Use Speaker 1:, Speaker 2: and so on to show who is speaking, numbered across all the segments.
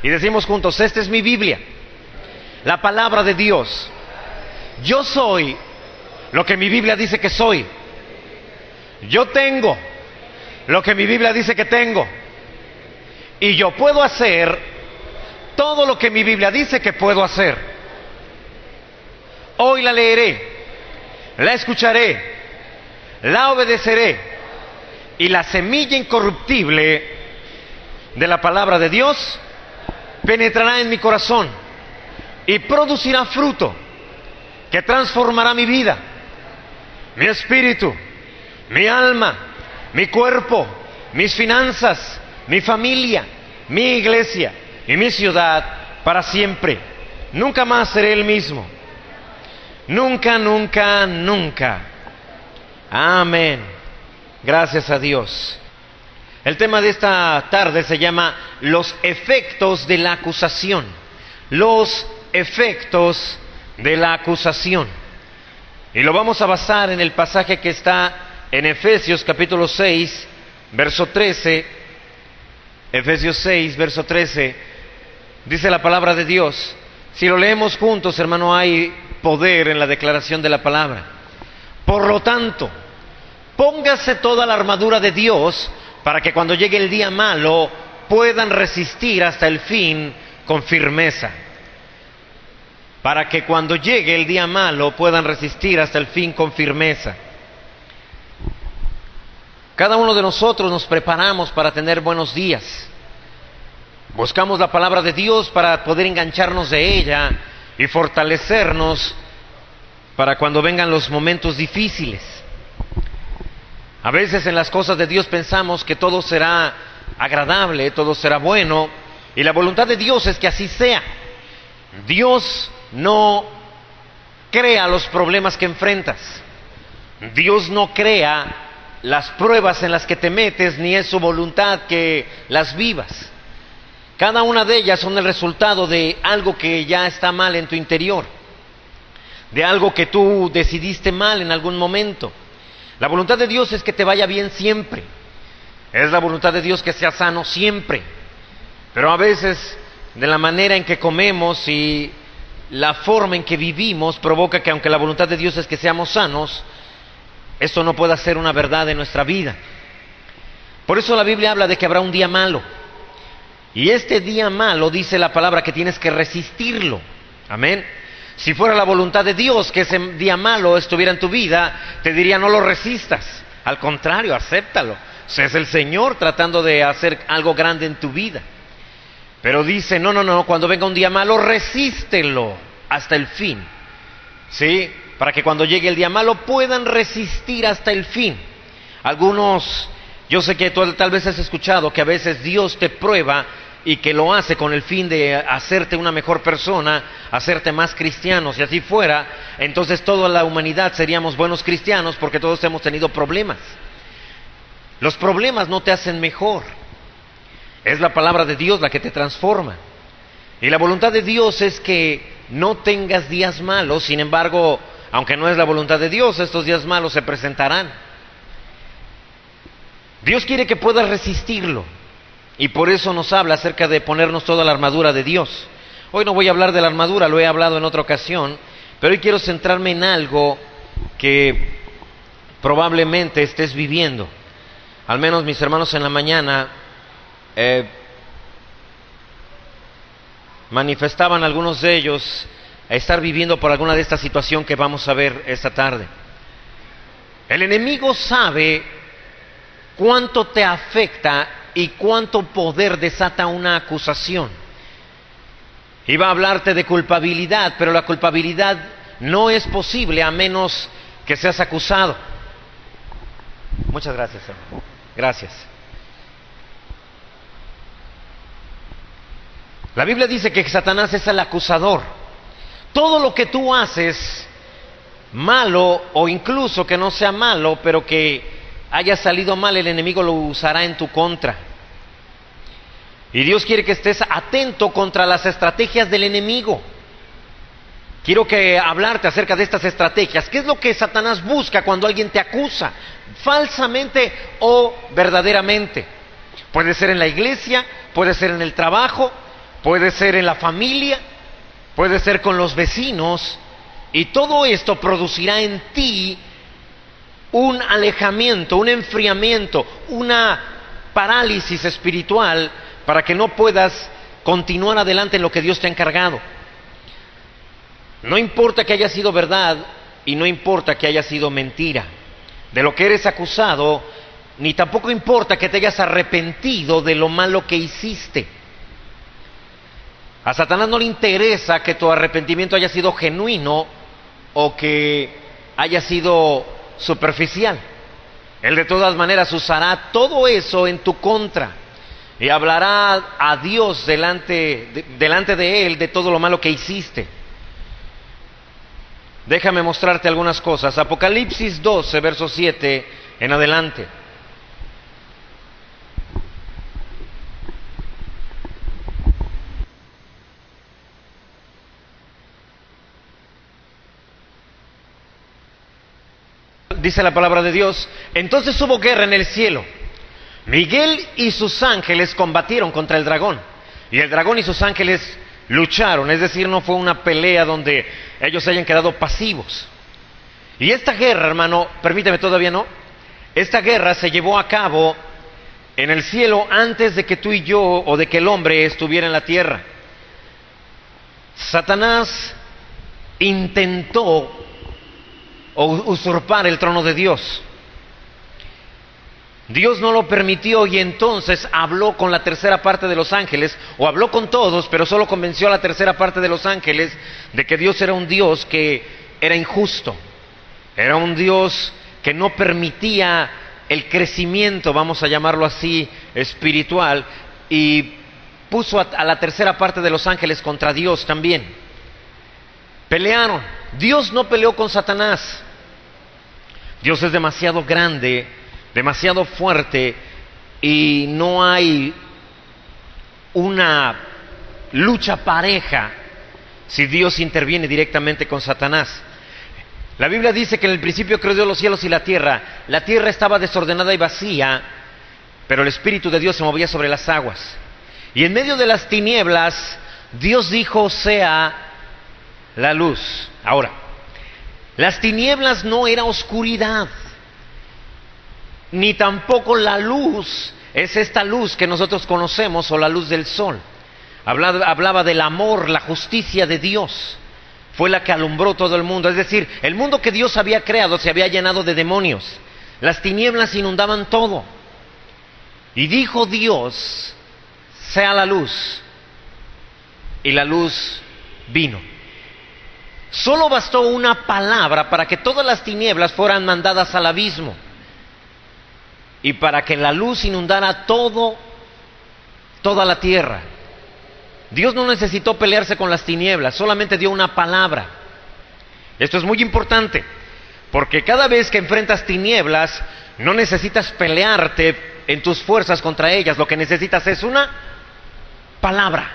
Speaker 1: Y decimos juntos, esta es mi Biblia, la palabra de Dios. Yo soy lo que mi Biblia dice que soy. Yo tengo lo que mi Biblia dice que tengo. Y yo puedo hacer todo lo que mi Biblia dice que puedo hacer. Hoy la leeré, la escucharé, la obedeceré, y la semilla incorruptible de la palabra de Dios penetrará en mi corazón y producirá fruto que transformará mi vida, mi espíritu, mi alma, mi cuerpo, mis finanzas, mi familia, mi iglesia y mi ciudad para siempre. Nunca más seré el mismo. Nunca, nunca, nunca. Amén. Gracias a Dios. El tema de esta tarde se llama los efectos de la acusación. Los efectos de la acusación. Y lo vamos a basar en el pasaje que está en Efesios capítulo 6, verso 13. Efesios 6, verso 13. Dice la palabra de Dios. Si lo leemos juntos, hermano, hay poder en la declaración de la palabra. Por lo tanto, póngase toda la armadura de Dios para que cuando llegue el día malo puedan resistir hasta el fin con firmeza. Para que cuando llegue el día malo puedan resistir hasta el fin con firmeza. Cada uno de nosotros nos preparamos para tener buenos días. Buscamos la palabra de Dios para poder engancharnos de ella y fortalecernos para cuando vengan los momentos difíciles. A veces en las cosas de Dios pensamos que todo será agradable, todo será bueno, y la voluntad de Dios es que así sea. Dios no crea los problemas que enfrentas. Dios no crea las pruebas en las que te metes, ni es su voluntad que las vivas. Cada una de ellas son el resultado de algo que ya está mal en tu interior, de algo que tú decidiste mal en algún momento. La voluntad de Dios es que te vaya bien siempre. Es la voluntad de Dios que seas sano siempre. Pero a veces, de la manera en que comemos y la forma en que vivimos, provoca que aunque la voluntad de Dios es que seamos sanos, esto no pueda ser una verdad en nuestra vida. Por eso la Biblia habla de que habrá un día malo. Y este día malo, dice la palabra, que tienes que resistirlo. Amén. Si fuera la voluntad de Dios que ese día malo estuviera en tu vida, te diría no lo resistas. Al contrario, acéptalo. Es el Señor tratando de hacer algo grande en tu vida. Pero dice, no, cuando venga un día malo, resístelo hasta el fin. ¿Sí? Para que cuando llegue el día malo puedan resistir hasta el fin. Algunos, yo sé que tú tal vez has escuchado que a veces Dios te prueba y que lo hace con el fin de hacerte una mejor persona, hacerte más cristiano. Si así fuera, entonces toda la humanidad seríamos buenos cristianos porque todos hemos tenido problemas. Los problemas no te hacen mejor. Es la palabra de Dios la que te transforma. Y la voluntad de Dios es que no tengas días malos. Sin embargo, aunque no es la voluntad de Dios, estos días malos se presentarán. Dios quiere que puedas resistirlo. Y por eso nos habla acerca de ponernos toda la armadura de Dios. Hoy no voy a hablar de la armadura, lo he hablado en otra ocasión, pero hoy quiero centrarme en algo que probablemente estés viviendo. Al menos mis hermanos en la mañana manifestaban algunos de ellos a estar viviendo por alguna de esta situación que vamos a ver esta tarde. El enemigo sabe cuánto te afecta y cuánto poder desata una acusación. Iba a hablarte de culpabilidad, pero la culpabilidad no es posible a menos que seas acusado. Muchas gracias, hermano. Gracias. La Biblia dice que Satanás es el acusador. Todo lo que tú haces, malo o incluso que no sea malo, pero que haya salido mal, el enemigo lo usará en tu contra. Y Dios quiere que estés atento contra las estrategias del enemigo. Quiero hablarte acerca de estas estrategias. ¿Qué es lo que Satanás busca cuando alguien te acusa? Falsamente o verdaderamente. Puede ser en la iglesia, puede ser en el trabajo, puede ser en la familia, puede ser con los vecinos, y todo esto producirá en ti un alejamiento, un enfriamiento, una parálisis espiritual para que no puedas continuar adelante en lo que Dios te ha encargado. No importa que haya sido verdad y no importa que haya sido mentira de lo que eres acusado, ni tampoco importa que te hayas arrepentido de lo malo que hiciste. A Satanás no le interesa que tu arrepentimiento haya sido genuino o que haya sido superficial. Él de todas maneras usará todo eso en tu contra y hablará a Dios delante de Él de todo lo malo que hiciste. Déjame mostrarte algunas cosas. Apocalipsis 12, verso 7 en adelante. Dice la palabra de Dios: entonces hubo guerra en el cielo. Miguel y sus ángeles combatieron contra el dragón, y el dragón y sus ángeles lucharon. Es decir, no fue una pelea donde ellos hayan quedado pasivos. Y esta guerra, hermano, permíteme, todavía no. Esta guerra se llevó a cabo en el cielo antes de que tú y yo, o de que el hombre estuviera en la tierra. Satanás intentó usurpar el trono de Dios. Dios no lo permitió, y entonces habló con la tercera parte de los ángeles, o habló con todos, pero solo convenció a la tercera parte de los ángeles de que Dios era un Dios que era injusto, era un Dios que no permitía el crecimiento, vamos a llamarlo así, espiritual, y puso a la tercera parte de los ángeles contra Dios también. Pelearon. Dios no peleó con Satanás. Dios es demasiado grande, demasiado fuerte, y no hay una lucha pareja si Dios interviene directamente con Satanás. La Biblia dice que en el principio creó Dios los cielos y la tierra. La tierra estaba desordenada y vacía, pero el Espíritu de Dios se movía sobre las aguas. Y en medio de las tinieblas, Dios dijo: sea la luz. Ahora, las tinieblas no era oscuridad, ni tampoco la luz es esta luz que nosotros conocemos, o la luz del sol. Hablaba del amor, la justicia de Dios. Fue la que alumbró todo el mundo. Es decir, el mundo que Dios había creado se había llenado de demonios. Las tinieblas inundaban todo. Y dijo Dios: sea la luz. Y la luz vino. Solo bastó una palabra para que todas las tinieblas fueran mandadas al abismo, y para que la luz inundara toda la tierra. Dios no necesitó pelearse con las tinieblas, solamente dio una palabra. Esto es muy importante, porque cada vez que enfrentas tinieblas, no necesitas pelearte en tus fuerzas contra ellas. Lo que necesitas es una palabra.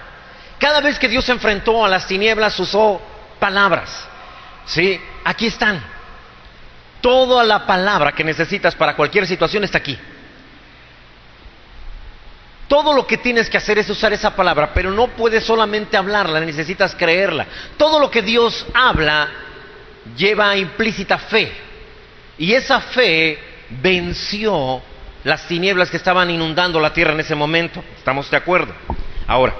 Speaker 1: Cada vez que Dios se enfrentó a las tinieblas, usó palabras. Sí, aquí están. Toda la palabra que necesitas para cualquier situación está aquí. Todo lo que tienes que hacer es usar esa palabra, pero no puedes solamente hablarla, necesitas creerla. Todo lo que Dios habla lleva implícita fe, y esa fe venció las tinieblas que estaban inundando la tierra en ese momento. ¿Estamos de acuerdo? Ahora,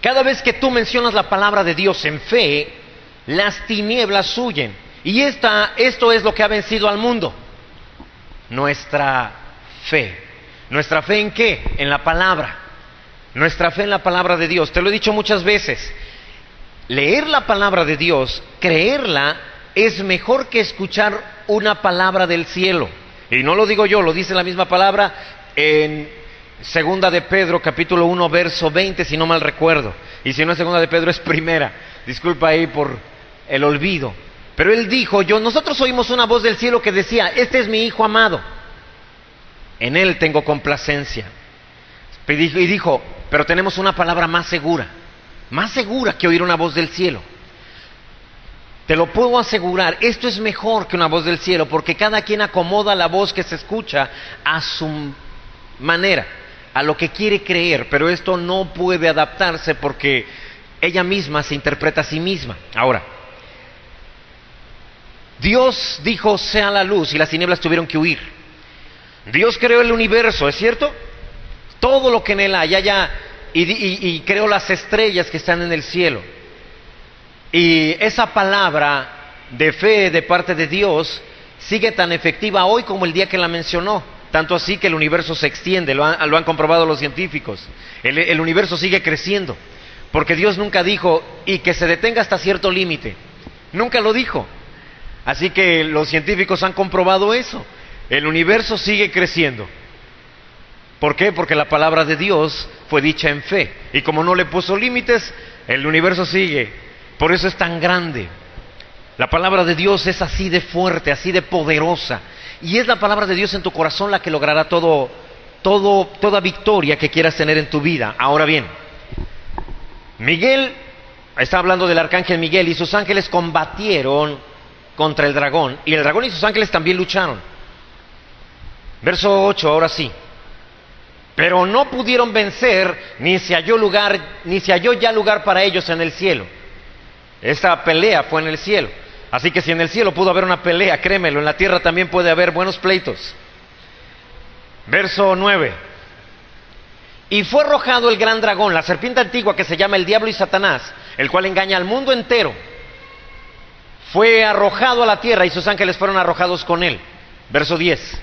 Speaker 1: cada vez que tú mencionas la palabra de Dios en fe, las tinieblas huyen. Y esto es lo que ha vencido al mundo: nuestra fe. ¿Nuestra fe en qué? En la palabra. Nuestra fe en la palabra de Dios. Te lo he dicho muchas veces. Leer la palabra de Dios, creerla, es mejor que escuchar una palabra del cielo. Y no lo digo yo, lo dice la misma palabra en Segunda de Pedro, capítulo 1, verso 20, si no mal recuerdo. Y si no es Segunda de Pedro, es Primera. Disculpa ahí por el olvido. Pero él dijo: nosotros oímos una voz del cielo que decía: este es mi Hijo amado, en él tengo complacencia. Y dijo: pero tenemos una palabra más segura que oír una voz del cielo. Te lo puedo asegurar, esto es mejor que una voz del cielo, porque cada quien acomoda la voz que se escucha a su manera. a lo que quiere creer, pero esto no puede adaptarse porque ella misma se interpreta a sí misma. Ahora, Dios dijo, sea la luz, y las tinieblas tuvieron que huir. Dios creó el universo, ¿es cierto? Todo lo que en él hay, y creó las estrellas que están en el cielo. Y esa palabra de fe de parte de Dios sigue tan efectiva hoy como el día que la mencionó. Tanto así que el universo se extiende, lo han comprobado los científicos. El universo sigue creciendo, porque Dios nunca dijo, y que se detenga hasta cierto límite. Nunca lo dijo. Así que los científicos han comprobado eso. El universo sigue creciendo. ¿Por qué? Porque la palabra de Dios fue dicha en fe. Y como no le puso límites, el universo sigue. Por eso es tan grande. La palabra de Dios es así de fuerte, así de poderosa. Y es la palabra de Dios en tu corazón la que logrará toda victoria que quieras tener en tu vida. Ahora bien, Miguel, está hablando del arcángel Miguel, y sus ángeles combatieron contra el dragón. Y el dragón y sus ángeles también lucharon. Verso 8, ahora sí. Pero no pudieron vencer, ni se halló ya lugar para ellos en el cielo. Esta pelea fue en el cielo. Así que si en el cielo pudo haber una pelea, créemelo, en la tierra también puede haber buenos pleitos. Verso 9. Y fue arrojado el gran dragón, la serpiente antigua que se llama el diablo y Satanás, el cual engaña al mundo entero. Fue arrojado a la tierra y sus ángeles fueron arrojados con él. Verso 10.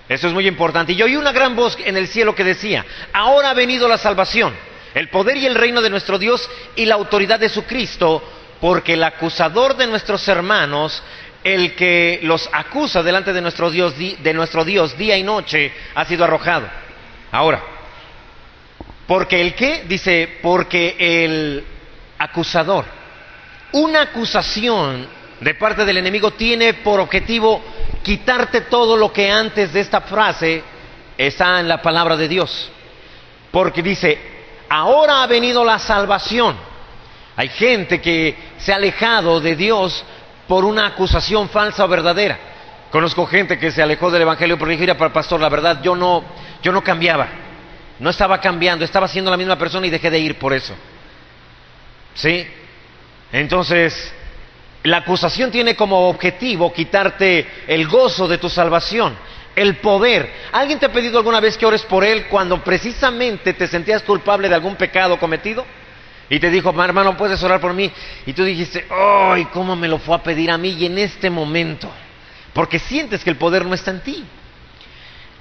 Speaker 1: Eso es muy importante. Y oí una gran voz en el cielo que decía, ahora ha venido la salvación, el poder y el reino de nuestro Dios y la autoridad de su Cristo, porque el acusador de nuestros hermanos, el que los acusa delante de nuestro Dios día y noche, ha sido arrojado. Ahora, porque el qué, dice, porque el acusador, una acusación de parte del enemigo tiene por objetivo quitarte todo lo que antes de esta frase está en la palabra de Dios. Porque dice, ahora ha venido la salvación. Hay gente que se ha alejado de Dios por una acusación falsa o verdadera. Conozco gente que se alejó del evangelio porque dijo, mira, pastor, la verdad yo no cambiaba, no estaba cambiando, estaba siendo la misma persona y dejé de ir por eso. ¿Sí? Entonces, la acusación tiene como objetivo quitarte el gozo de tu salvación, el poder. ¿Alguien te ha pedido alguna vez que ores por él cuando precisamente te sentías culpable de algún pecado cometido? Y te dijo, hermano, ¿puedes orar por mí? Y tú dijiste, ¡ay, cómo me lo fue a pedir a mí! Y en este momento, porque sientes que el poder no está en ti.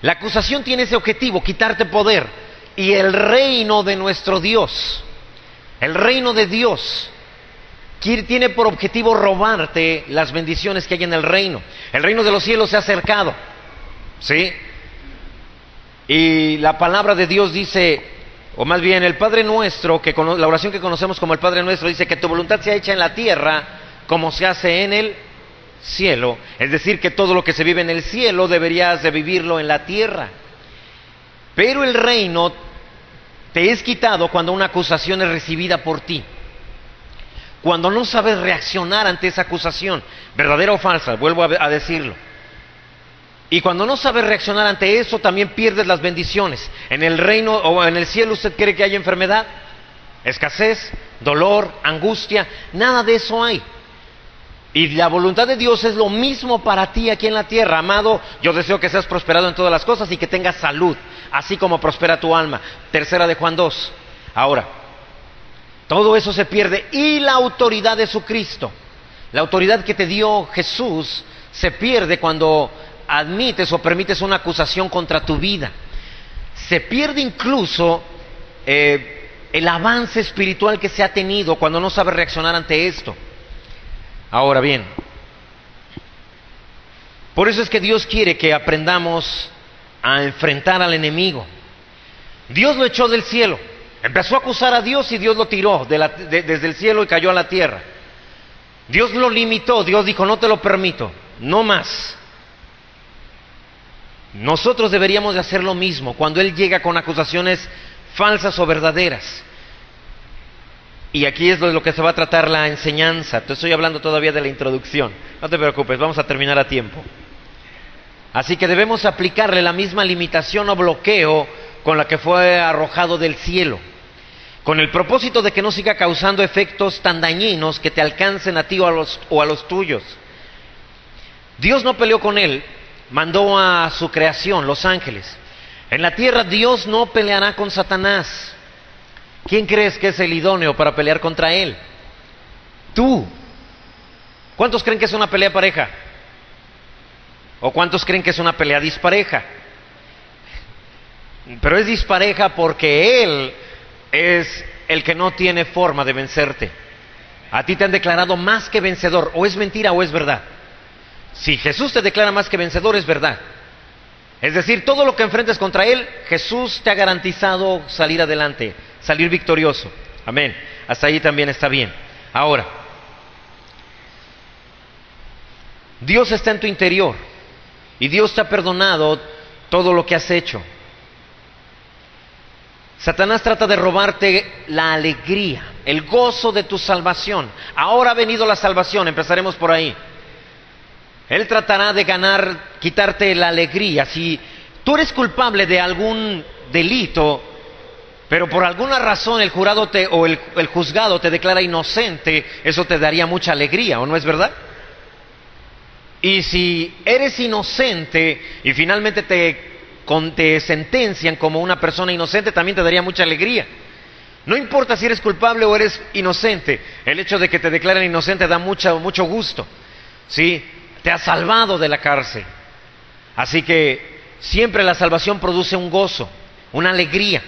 Speaker 1: La acusación tiene ese objetivo, quitarte poder. Y el reino de nuestro Dios, el reino de Dios, tiene por objetivo robarte las bendiciones que hay en el reino. El reino de los cielos se ha acercado, ¿sí? Y la palabra de Dios dice, o más bien el Padre Nuestro, la oración que conocemos como el Padre Nuestro, dice que tu voluntad sea hecha en la tierra como se hace en el cielo. Es decir, que todo lo que se vive en el cielo deberías de vivirlo en la tierra. Pero el reino te es quitado cuando una acusación es recibida por ti. Cuando no sabes reaccionar ante esa acusación, verdadera o falsa, vuelvo a decirlo. Y cuando no sabes reaccionar ante eso, también pierdes las bendiciones. En el reino o en el cielo, ¿usted cree que hay enfermedad, escasez, dolor, angustia? Nada de eso hay. Y la voluntad de Dios es lo mismo para ti aquí en la tierra. Amado, yo deseo que seas prosperado en todas las cosas y que tengas salud, así como prospera tu alma. Tercera de Juan 2. Ahora, todo eso se pierde. Y la autoridad de su Cristo, la autoridad que te dio Jesús, se pierde cuando admites o permites una acusación contra tu vida. Se pierde incluso el avance espiritual que se ha tenido cuando no sabes reaccionar ante esto. Ahora bien, por eso es que Dios quiere que aprendamos a enfrentar al enemigo. Dios lo echó del cielo, empezó a acusar a Dios y Dios lo tiró desde el cielo y cayó a la tierra. Dios lo limitó, Dios dijo, no te lo permito, no más. Nosotros deberíamos de hacer lo mismo cuando Él llega con acusaciones falsas o verdaderas. Y aquí es de lo que se va a tratar la enseñanza. Te estoy hablando todavía de la introducción. No te preocupes, vamos a terminar a tiempo. Así que debemos aplicarle la misma limitación o bloqueo con la que fue arrojado del cielo, con el propósito de que no siga causando efectos tan dañinos que te alcancen a ti o a los tuyos. Dios no peleó con él, mandó a su creación, los ángeles. En la tierra Dios no peleará con Satanás. ¿Quién crees que es el idóneo para pelear contra él? Tú. ¿Cuántos creen que es una pelea pareja? ¿O cuántos creen que es una pelea dispareja? Pero es dispareja porque él es el que no tiene forma de vencerte. A ti te han declarado más que vencedor. O es mentira o es verdad. Si Jesús te declara más que vencedor, es verdad. Es decir, todo lo que enfrentes contra él, Jesús te ha garantizado salir adelante, salir victorioso. Amén. Hasta ahí también está bien. Ahora, Dios está en tu interior y Dios te ha perdonado todo lo que has hecho. Satanás trata de robarte la alegría, el gozo de tu salvación. Ahora ha venido la salvación, empezaremos por ahí. Él tratará de quitarte la alegría. Si tú eres culpable de algún delito, pero por alguna razón el jurado el juzgado te declara inocente, eso te daría mucha alegría, ¿o no es verdad? Y si eres inocente y finalmente te sentencian como una persona inocente, también te daría mucha alegría. No importa si eres culpable o eres inocente, el hecho de que te declaren inocente da mucho gusto, ¿sí? Te ha salvado de la cárcel. Así que siempre la salvación produce un gozo, una alegría.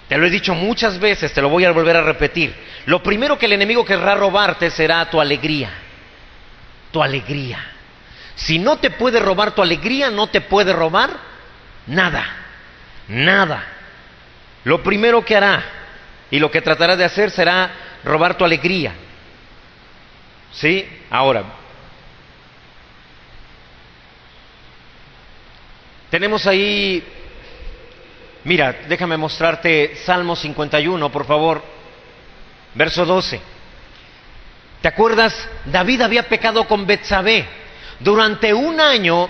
Speaker 1: Te lo he dicho muchas veces, te lo voy a volver a repetir. Lo primero que el enemigo querrá robarte será tu alegría. Tu alegría. Si no te puede robar tu alegría, no te puede robar nada. Nada. Lo primero que hará y lo que tratará de hacer será robar tu alegría. ¿Sí? Ahora, tenemos ahí, mira, déjame mostrarte Salmo 51, por favor, verso 12. ¿Te acuerdas? David había pecado con Betsabé. Durante un año,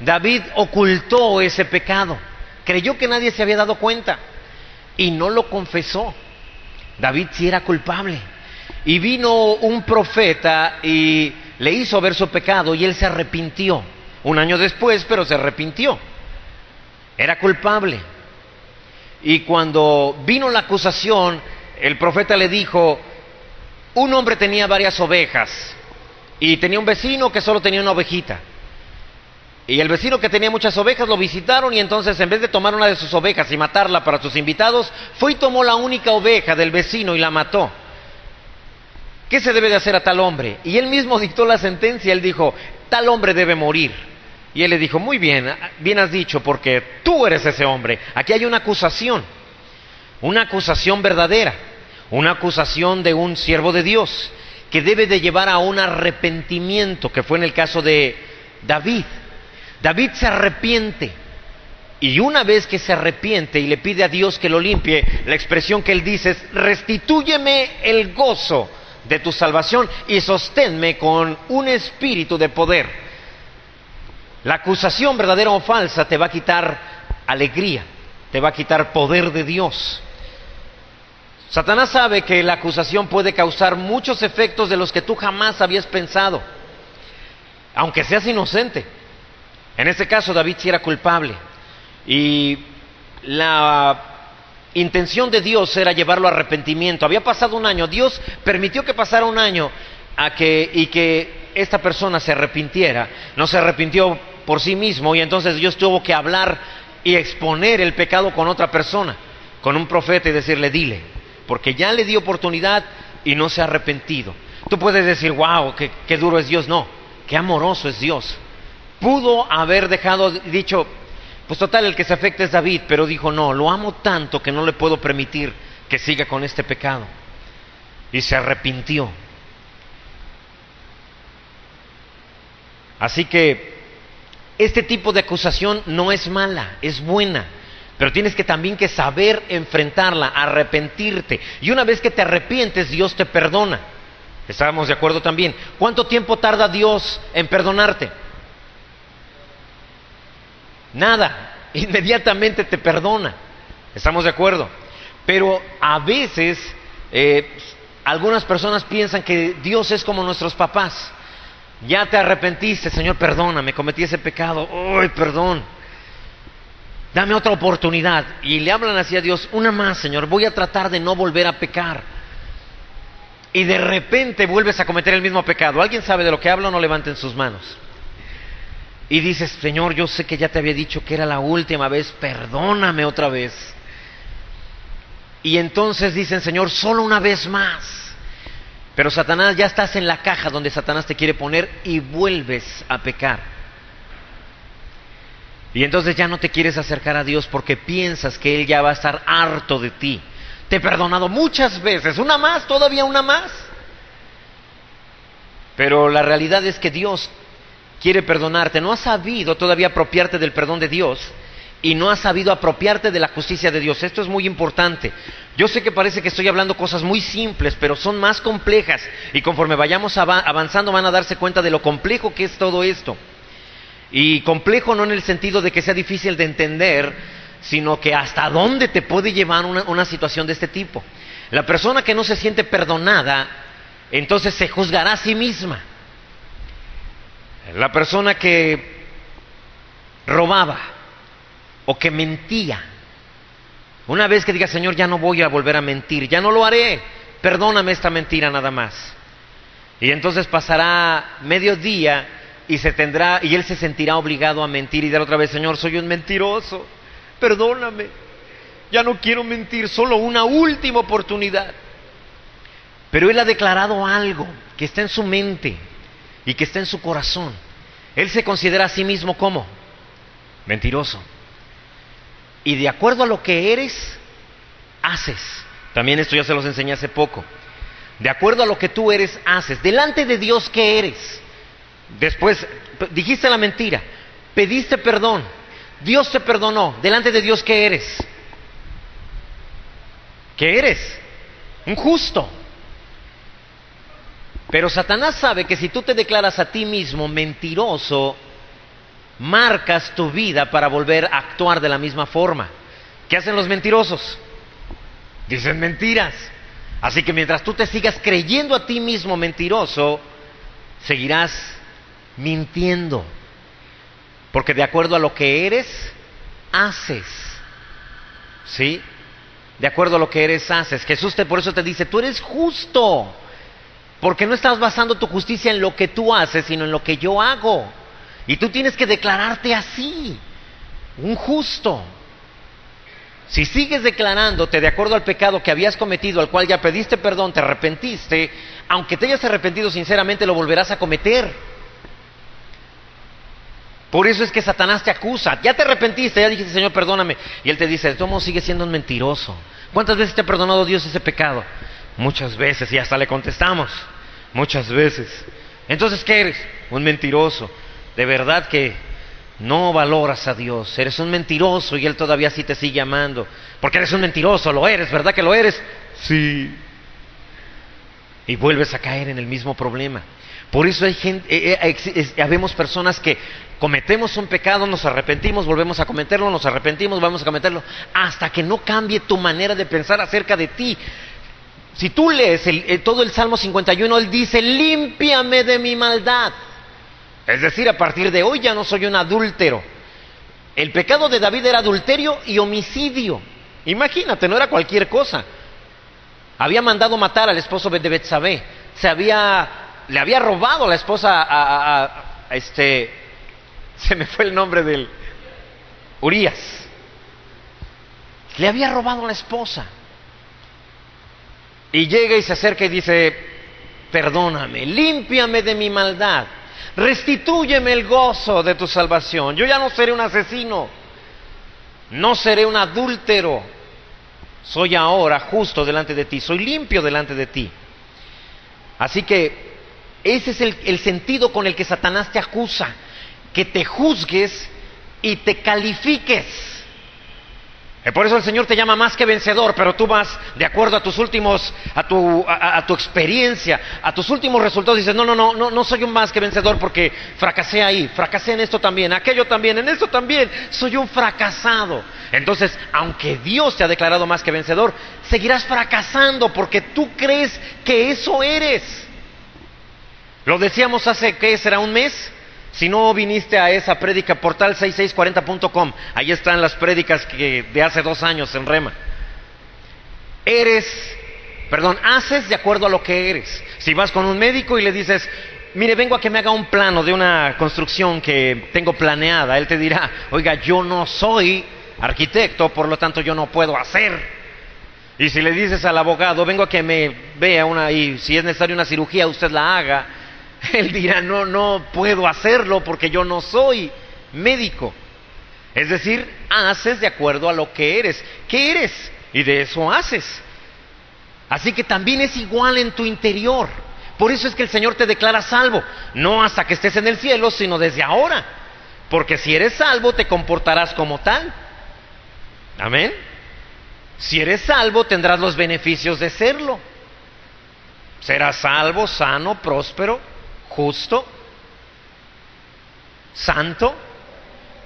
Speaker 1: David ocultó ese pecado. Creyó que nadie se había dado cuenta y no lo confesó. David sí era culpable. Y vino un profeta y le hizo ver su pecado y él se arrepintió. Un año después, pero se arrepintió. Era culpable. Y cuando vino la acusación, el profeta le dijo: un hombre tenía varias ovejas y tenía un vecino que solo tenía una ovejita. Y el vecino que tenía muchas ovejas lo visitaron y entonces en vez de tomar una de sus ovejas y matarla para sus invitados, fue y tomó la única oveja del vecino y la mató. ¿Qué se debe de hacer a tal hombre? Y él mismo dictó la sentencia. Él dijo: tal hombre debe morir. Y él le dijo: muy bien, bien has dicho, porque tú eres ese hombre. Aquí hay una acusación verdadera, una acusación de un siervo de Dios, que debe de llevar a un arrepentimiento, que fue en el caso de David. David se arrepiente, y una vez que se arrepiente y le pide a Dios que lo limpie, la expresión que él dice es: restitúyeme el gozo de tu salvación y sosténme con un espíritu de poder. La acusación verdadera o falsa te va a quitar alegría, te va a quitar poder de Dios. Satanás sabe que la acusación puede causar muchos efectos de los que tú jamás habías pensado, aunque seas inocente. En este caso David sí era culpable y la intención de Dios era llevarlo a arrepentimiento. Había pasado un año, Dios permitió que pasara un año y que esta persona se arrepintiera. No se arrepintió por sí mismo y entonces Dios tuvo que hablar y exponer el pecado con otra persona, con un profeta, y decirle: dile, porque ya le di oportunidad y no se ha arrepentido. Tú puedes decir: wow, qué duro es Dios. No, qué amoroso es Dios. Pudo haber dicho: pues total, el que se afecta es David, pero dijo: no, lo amo tanto que no le puedo permitir que siga con este pecado. Y se arrepintió. Así que este tipo de acusación no es mala, es buena, pero tienes que también que saber enfrentarla, arrepentirte. Y una vez que te arrepientes, Dios te perdona. ¿Estábamos de acuerdo también? ¿Cuánto tiempo tarda Dios en perdonarte? Nada. inmediatamente te perdona. ¿Estamos de acuerdo? Pero a veces algunas personas piensan que Dios es como nuestros papás. Ya te arrepentiste, Señor, perdóname, cometí ese pecado. ¡Ay, perdón! Dame otra oportunidad. Y le hablan así a Dios: una más, Señor, voy a tratar de no volver a pecar. Y de repente vuelves a cometer el mismo pecado. ¿Alguien sabe de lo que hablo? No levanten sus manos. Y dices: Señor, yo sé que ya te había dicho que era la última vez, perdóname otra vez. Y entonces dicen: Señor, solo una vez más. Pero Satanás, ya estás en la caja donde Satanás te quiere poner y vuelves a pecar. Y entonces ya no te quieres acercar a Dios porque piensas que Él ya va a estar harto de ti. Te he perdonado muchas veces, una más, todavía una más. Pero la realidad es que Dios quiere perdonarte. No has sabido todavía apropiarte del perdón de Dios y no has sabido apropiarte de la justicia de Dios. Esto es muy importante. Yo sé que parece que estoy hablando cosas muy simples, pero son más complejas, y conforme vayamos avanzando van a darse cuenta de lo complejo que es todo esto. Y complejo no en el sentido de que sea difícil de entender, sino que hasta dónde te puede llevar una situación de este tipo. La persona que no se siente perdonada, entonces se juzgará a sí misma. La persona que robaba o que mentía, una vez que diga: Señor, ya no voy a volver a mentir, ya no lo haré, perdóname esta mentira nada más. Y entonces pasará mediodía y él se sentirá obligado a mentir y dar otra vez: Señor, soy un mentiroso, perdóname, ya no quiero mentir, solo una última oportunidad. Pero él ha declarado algo que está en su mente y que está en su corazón. Él se considera a sí mismo como mentiroso. Y de acuerdo a lo que eres, haces. También esto ya se los enseñé hace poco. De acuerdo a lo que tú eres, haces. Delante de Dios, ¿qué eres? Después, dijiste la mentira, pediste perdón, Dios te perdonó. Delante de Dios, ¿qué eres? ¿Qué eres? Un justo. Pero Satanás sabe que si tú te declaras a ti mismo mentiroso, marcas tu vida para volver a actuar de la misma forma. ¿Qué hacen los mentirosos? Dicen mentiras. Así que mientras tú te sigas creyendo a ti mismo mentiroso, seguirás mintiendo. Porque de acuerdo a lo que eres, haces. ¿Sí? De acuerdo a lo que eres, haces. Jesús por eso te dice: tú eres justo. Porque no estás basando tu justicia en lo que tú haces, sino en lo que yo hago. Y tú tienes que declararte así, un justo. Si sigues declarándote de acuerdo al pecado que habías cometido, al cual ya pediste perdón, te arrepentiste, aunque te hayas arrepentido sinceramente, lo volverás a cometer. Por eso es que Satanás te acusa. Ya te arrepentiste, ya dijiste: Señor, perdóname. Y él te dice: de todos modos sigues siendo un mentiroso. ¿Cuántas veces te ha perdonado Dios ese pecado? Muchas veces, y hasta le contestamos: muchas veces. Entonces, ¿qué eres? Un mentiroso. De verdad que no valoras a Dios. Eres un mentiroso y Él todavía sí te sigue amando. Porque eres un mentiroso, lo eres, ¿verdad que lo eres? Sí. Y vuelves a caer en el mismo problema. Por eso hay habemos personas que cometemos un pecado, nos arrepentimos, volvemos a cometerlo, nos arrepentimos, volvemos a cometerlo, hasta que no cambie tu manera de pensar acerca de ti. Si tú lees todo el Salmo 51, él dice: límpiame de mi maldad. Es decir, a partir de hoy ya no soy un adúltero. El pecado de David era adulterio y homicidio. Imagínate, no era cualquier cosa. Había mandado matar al esposo de Betsabé. Le había robado a la esposa se me fue el nombre del Urías. Le había robado a la esposa. Y llega y se acerca y dice: perdóname, límpiame de mi maldad, restitúyeme el gozo de tu salvación. Yo ya no seré un asesino, no seré un adúltero, soy ahora justo delante de ti, soy limpio delante de ti. Así que ese es el sentido con el que Satanás te acusa, que te juzgues y te califiques. Por eso el Señor te llama más que vencedor, pero tú vas de acuerdo a tus últimos, a tu experiencia, a tus últimos resultados. Dices, no soy un más que vencedor porque fracasé ahí, fracasé en esto también, aquello también, en esto también, soy un fracasado. Entonces, aunque Dios te ha declarado más que vencedor, seguirás fracasando porque tú crees que eso eres. Lo decíamos hace, ¿qué será? ¿Un mes? Si no viniste a esa prédica, portal 6640.com, ahí están las prédicas de hace 2 años en Rema. Haces de acuerdo a lo que eres. Si vas con un médico y le dices, mire, vengo a que me haga un plano de una construcción que tengo planeada, él te dirá, oiga, yo no soy arquitecto, por lo tanto yo no puedo hacer. Y si le dices al abogado, vengo a que me vea y si es necesaria una cirugía, usted la haga, él dirá, no puedo hacerlo porque yo no soy médico. Es decir, haces de acuerdo a lo que eres. ¿Qué eres? Y de eso haces. Así que también es igual en tu interior. Por eso es que el Señor te declara salvo. No hasta que estés en el cielo, sino desde ahora. Porque si eres salvo, te comportarás como tal. Amén. Si eres salvo, tendrás los beneficios de serlo. Serás salvo, sano, próspero, justo, santo,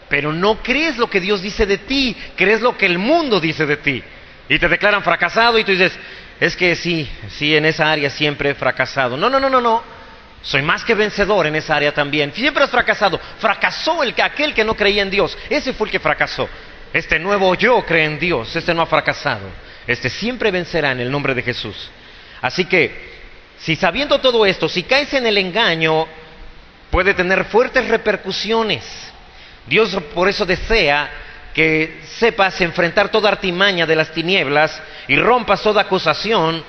Speaker 1: pero no crees lo que Dios dice de ti, crees lo que el mundo dice de ti, y te declaran fracasado, y tú dices, es que sí, en esa área siempre he fracasado. No, soy más que vencedor en esa área también. Siempre has fracasado. Fracasó aquel que no creía en Dios, ese fue el que fracasó. Este nuevo yo cree en Dios, este no ha fracasado, este siempre vencerá en el nombre de Jesús. Así que, si sabiendo todo esto, si caes en el engaño, puede tener fuertes repercusiones. Dios por eso desea que sepas enfrentar toda artimaña de las tinieblas y rompas toda acusación,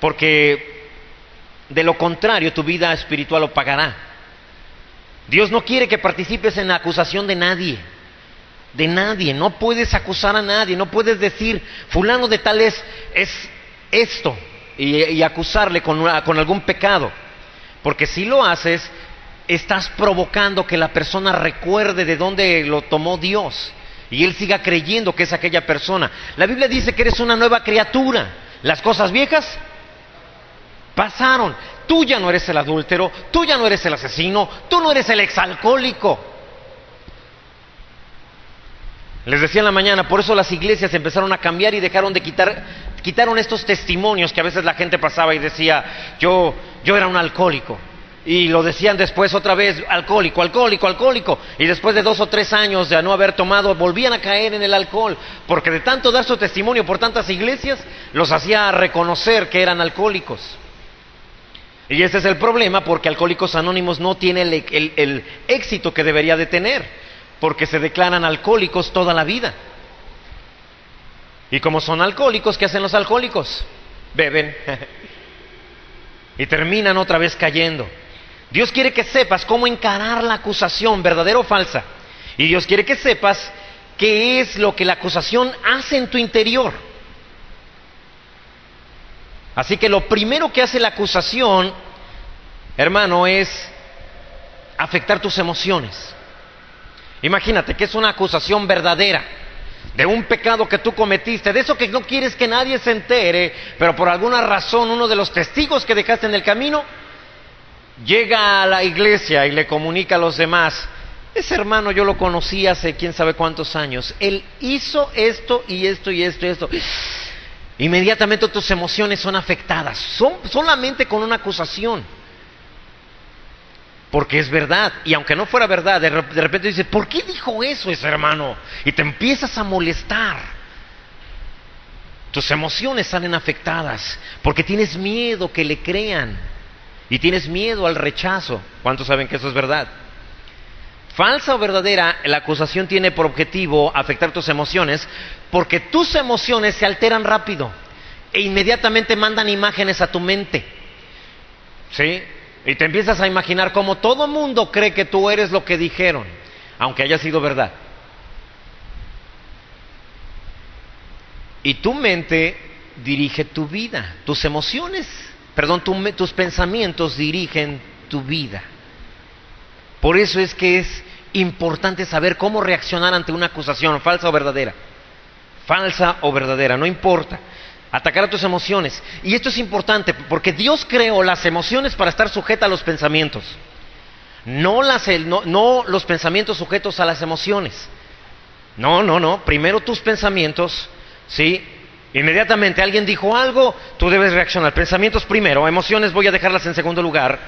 Speaker 1: porque de lo contrario tu vida espiritual lo pagará. Dios no quiere que participes en la acusación de nadie. De nadie, no puedes acusar a nadie, no puedes decir, fulano de tal es esto. Y acusarle con algún pecado, porque si lo haces, estás provocando que la persona recuerde de dónde lo tomó Dios y él siga creyendo que es aquella persona. La Biblia dice que eres una nueva criatura. Las cosas viejas pasaron. Tú ya no eres el adúltero, tú ya no eres el asesino, tú no eres el exalcohólico. Les decía en la mañana, por eso las iglesias empezaron a cambiar y dejaron de quitaron estos testimonios que a veces la gente pasaba y decía, yo era un alcohólico. Y lo decían después otra vez, alcohólico. Y después de 2 o 3 años de no haber tomado, volvían a caer en el alcohol. Porque de tanto dar su testimonio por tantas iglesias, los hacía reconocer que eran alcohólicos. Y ese es el problema, porque Alcohólicos Anónimos no tiene el éxito que debería de tener. Porque se declaran alcohólicos toda la vida. Y como son alcohólicos, ¿qué hacen los alcohólicos? Beben. Y terminan otra vez cayendo. Dios quiere que sepas cómo encarar la acusación, verdadera o falsa. Y Dios quiere que sepas qué es lo que la acusación hace en tu interior. Así que lo primero que hace la acusación, hermano, es afectar tus emociones. Imagínate que es una acusación verdadera de un pecado que tú cometiste, de eso que no quieres que nadie se entere, pero por alguna razón uno de los testigos que dejaste en el camino llega a la iglesia y le comunica a los demás, ese hermano yo lo conocí hace quién sabe cuántos años, él hizo esto y esto y esto y esto. Inmediatamente tus emociones son afectadas, solamente con una acusación. Porque es verdad, y aunque no fuera verdad, de repente dices, ¿por qué dijo eso ese hermano? Y te empiezas a molestar. Tus emociones salen afectadas, porque tienes miedo que le crean, y tienes miedo al rechazo. ¿Cuántos saben que eso es verdad? Falsa o verdadera, la acusación tiene por objetivo afectar tus emociones, porque tus emociones se alteran rápido, e inmediatamente mandan imágenes a tu mente. ¿Sí? Y te empiezas a imaginar cómo todo mundo cree que tú eres lo que dijeron, aunque haya sido verdad. Y tu mente dirige tu vida, tus emociones, tus pensamientos dirigen tu vida. Por eso es que es importante saber cómo reaccionar ante una acusación, falsa o verdadera. falsa o verdadera, no importa. Atacar a tus emociones. Y esto es importante porque Dios creó las emociones para estar sujetas a los pensamientos. No los pensamientos sujetos a las emociones. No. Primero tus pensamientos, ¿sí? Inmediatamente alguien dijo algo, tú debes reaccionar. Pensamientos primero, emociones voy a dejarlas en segundo lugar.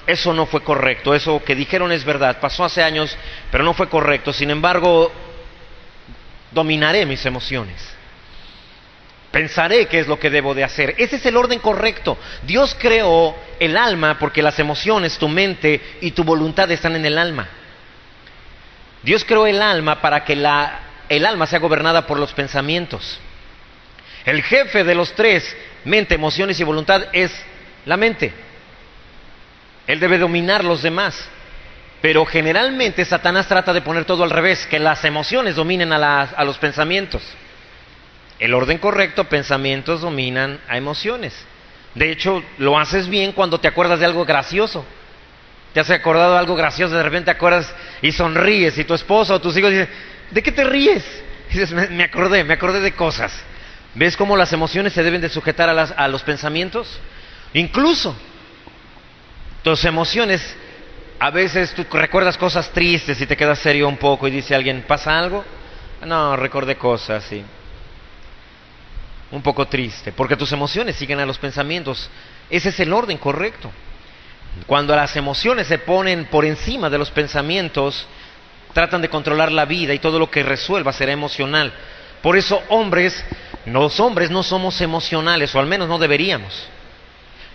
Speaker 1: Eso no fue correcto, eso que dijeron es verdad, pasó hace años, pero no fue correcto. Sin embargo, dominaré mis emociones. Pensaré qué es lo que debo de hacer. Ese es el orden correcto. Dios creó el alma porque las emociones, tu mente y tu voluntad están en el alma. Dios creó el alma para que el alma sea gobernada por los pensamientos. El jefe de los tres, mente, emociones y voluntad, es la mente. Él debe dominar los demás. Pero generalmente Satanás trata de poner todo al revés, que las emociones dominen a los pensamientos. El orden correcto, pensamientos dominan a emociones. De hecho, lo haces bien cuando te acuerdas de algo gracioso. ¿Te has acordado de algo gracioso? De repente te acuerdas y sonríes y tu esposa o tus hijos dicen, ¿de qué te ríes? Y dices, me acordé de cosas. ¿Ves cómo las emociones se deben de sujetar a los pensamientos? Incluso tus emociones, a veces tú recuerdas cosas tristes y te quedas serio un poco y dice alguien, ¿pasa algo? No, recordé cosas, sí. Un poco triste, porque tus emociones siguen a los pensamientos. Ese es el orden correcto. Cuando las emociones se ponen por encima de los pensamientos, tratan de controlar la vida y todo lo que resuelva será emocional. Por eso los hombres no somos emocionales, o al menos no deberíamos.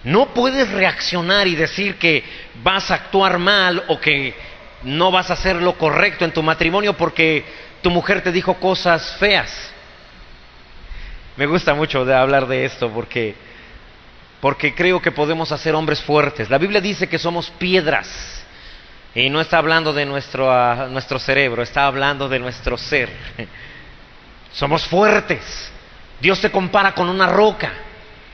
Speaker 1: No puedes reaccionar y decir que vas a actuar mal o que no vas a hacer lo correcto en tu matrimonio porque tu mujer te dijo cosas feas. Me gusta mucho hablar de esto porque creo que podemos hacer hombres fuertes. La Biblia dice que somos piedras y no está hablando de nuestro cerebro, está hablando de nuestro ser. Somos fuertes. Dios te compara con una roca.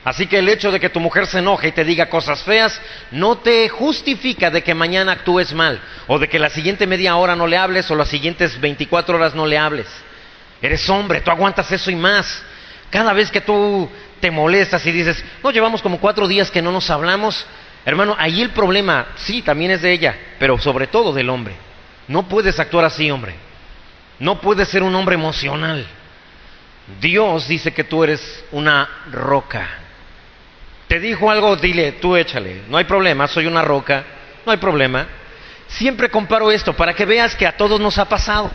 Speaker 1: Así que el hecho de que tu mujer se enoje y te diga cosas feas no te justifica de que mañana actúes mal o de que la siguiente media hora no le hables o las siguientes 24 horas no le hables. Eres hombre, tú aguantas eso y más. Cada vez que tú te molestas y dices, no, llevamos como 4 días que no nos hablamos, hermano, ahí el problema, sí, también es de ella, pero sobre todo del hombre. No puedes actuar así, hombre. No puedes ser un hombre emocional. Dios dice que tú eres una roca. Te dijo algo, dile, tú échale, no hay problema, soy una roca, no hay problema. Siempre comparo esto para que veas que a todos nos ha pasado.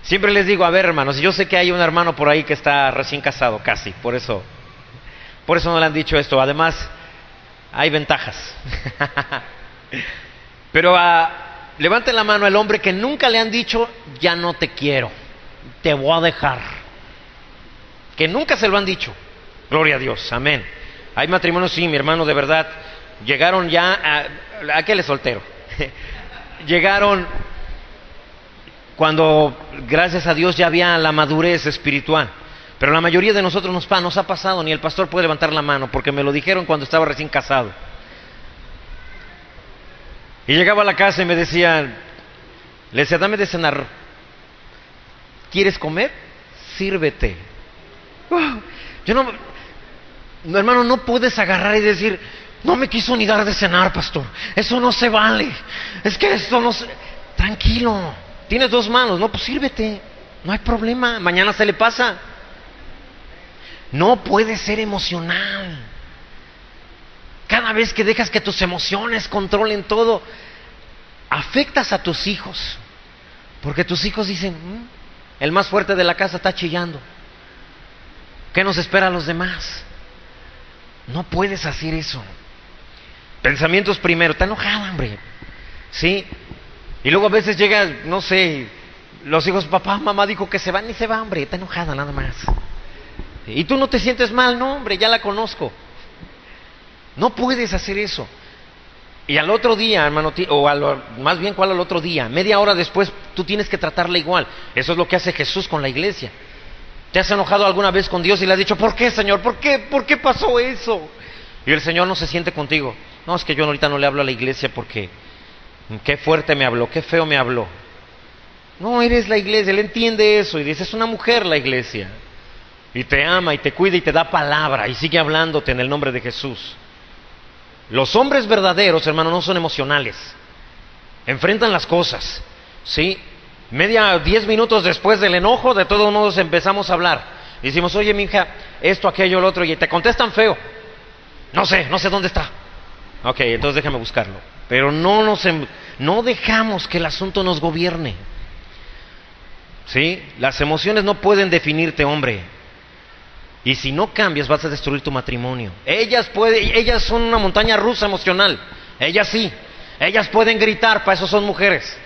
Speaker 1: Siempre les digo, a ver, hermanos, yo sé que hay un hermano por ahí que está recién casado, casi, por eso no le han dicho esto. Además, hay ventajas. Pero levanten la mano el hombre que nunca le han dicho, ya no te quiero, te voy a dejar. Que nunca se lo han dicho. Gloria a Dios, amén. Hay matrimonios, sí, mi hermano, de verdad, llegaron ya aquel es soltero. Llegaron cuando, gracias a Dios, ya había la madurez espiritual. Pero la mayoría de nosotros nos ha pasado, ni el pastor puede levantar la mano, porque me lo dijeron cuando estaba recién casado. Y llegaba a la casa y me decía, le decía, dame de cenar. ¿Quieres comer? Sírvete. Yo no, hermano, no puedes agarrar y decir, no me quiso ni dar de cenar, pastor. Eso no se vale. Es que esto no se... Tranquilo. Tienes 2 manos, no, pues sírvete, no hay problema, mañana se le pasa. No puedes ser emocional. Cada vez que dejas que tus emociones controlen todo, afectas a tus hijos. Porque tus hijos dicen, el más fuerte de la casa está chillando. ¿Qué nos espera a los demás? No puedes hacer eso. Pensamientos primero, está enojada, hombre. ¿Sí? Y luego a veces llega, no sé, los hijos, papá, mamá dijo que se va, ni se va, hombre, está enojada nada más. Y tú no te sientes mal, no, hombre, ya la conozco. No puedes hacer eso. Y al otro día, hermano, más bien, ¿cuál al otro día? Media hora después, tú tienes que tratarla igual. Eso es lo que hace Jesús con la iglesia. ¿Te has enojado alguna vez con Dios y le has dicho, ¿por qué, Señor? ¿Por qué pasó eso? Y el Señor no se siente contigo. No, es que yo ahorita no le hablo a la iglesia porque... Qué fuerte me habló, qué feo me habló. No, eres la iglesia. Él entiende eso y dice, es una mujer la iglesia. Y te ama y te cuida y te da palabra y sigue hablándote en el nombre de Jesús. Los hombres verdaderos, hermano, no son emocionales. Enfrentan las cosas, ¿sí? 10 minutos después del enojo, de todos modos empezamos a hablar. Decimos, oye, mija, esto, aquello, lo otro, y te contestan feo. No sé dónde está. Ok, entonces déjame buscarlo. Pero no dejamos que el asunto nos gobierne. ¿Sí? Las emociones no pueden definirte, hombre. Y si no cambias, vas a destruir tu matrimonio. Ellas son una montaña rusa emocional. Ellas sí. Ellas pueden gritar, para eso son mujeres.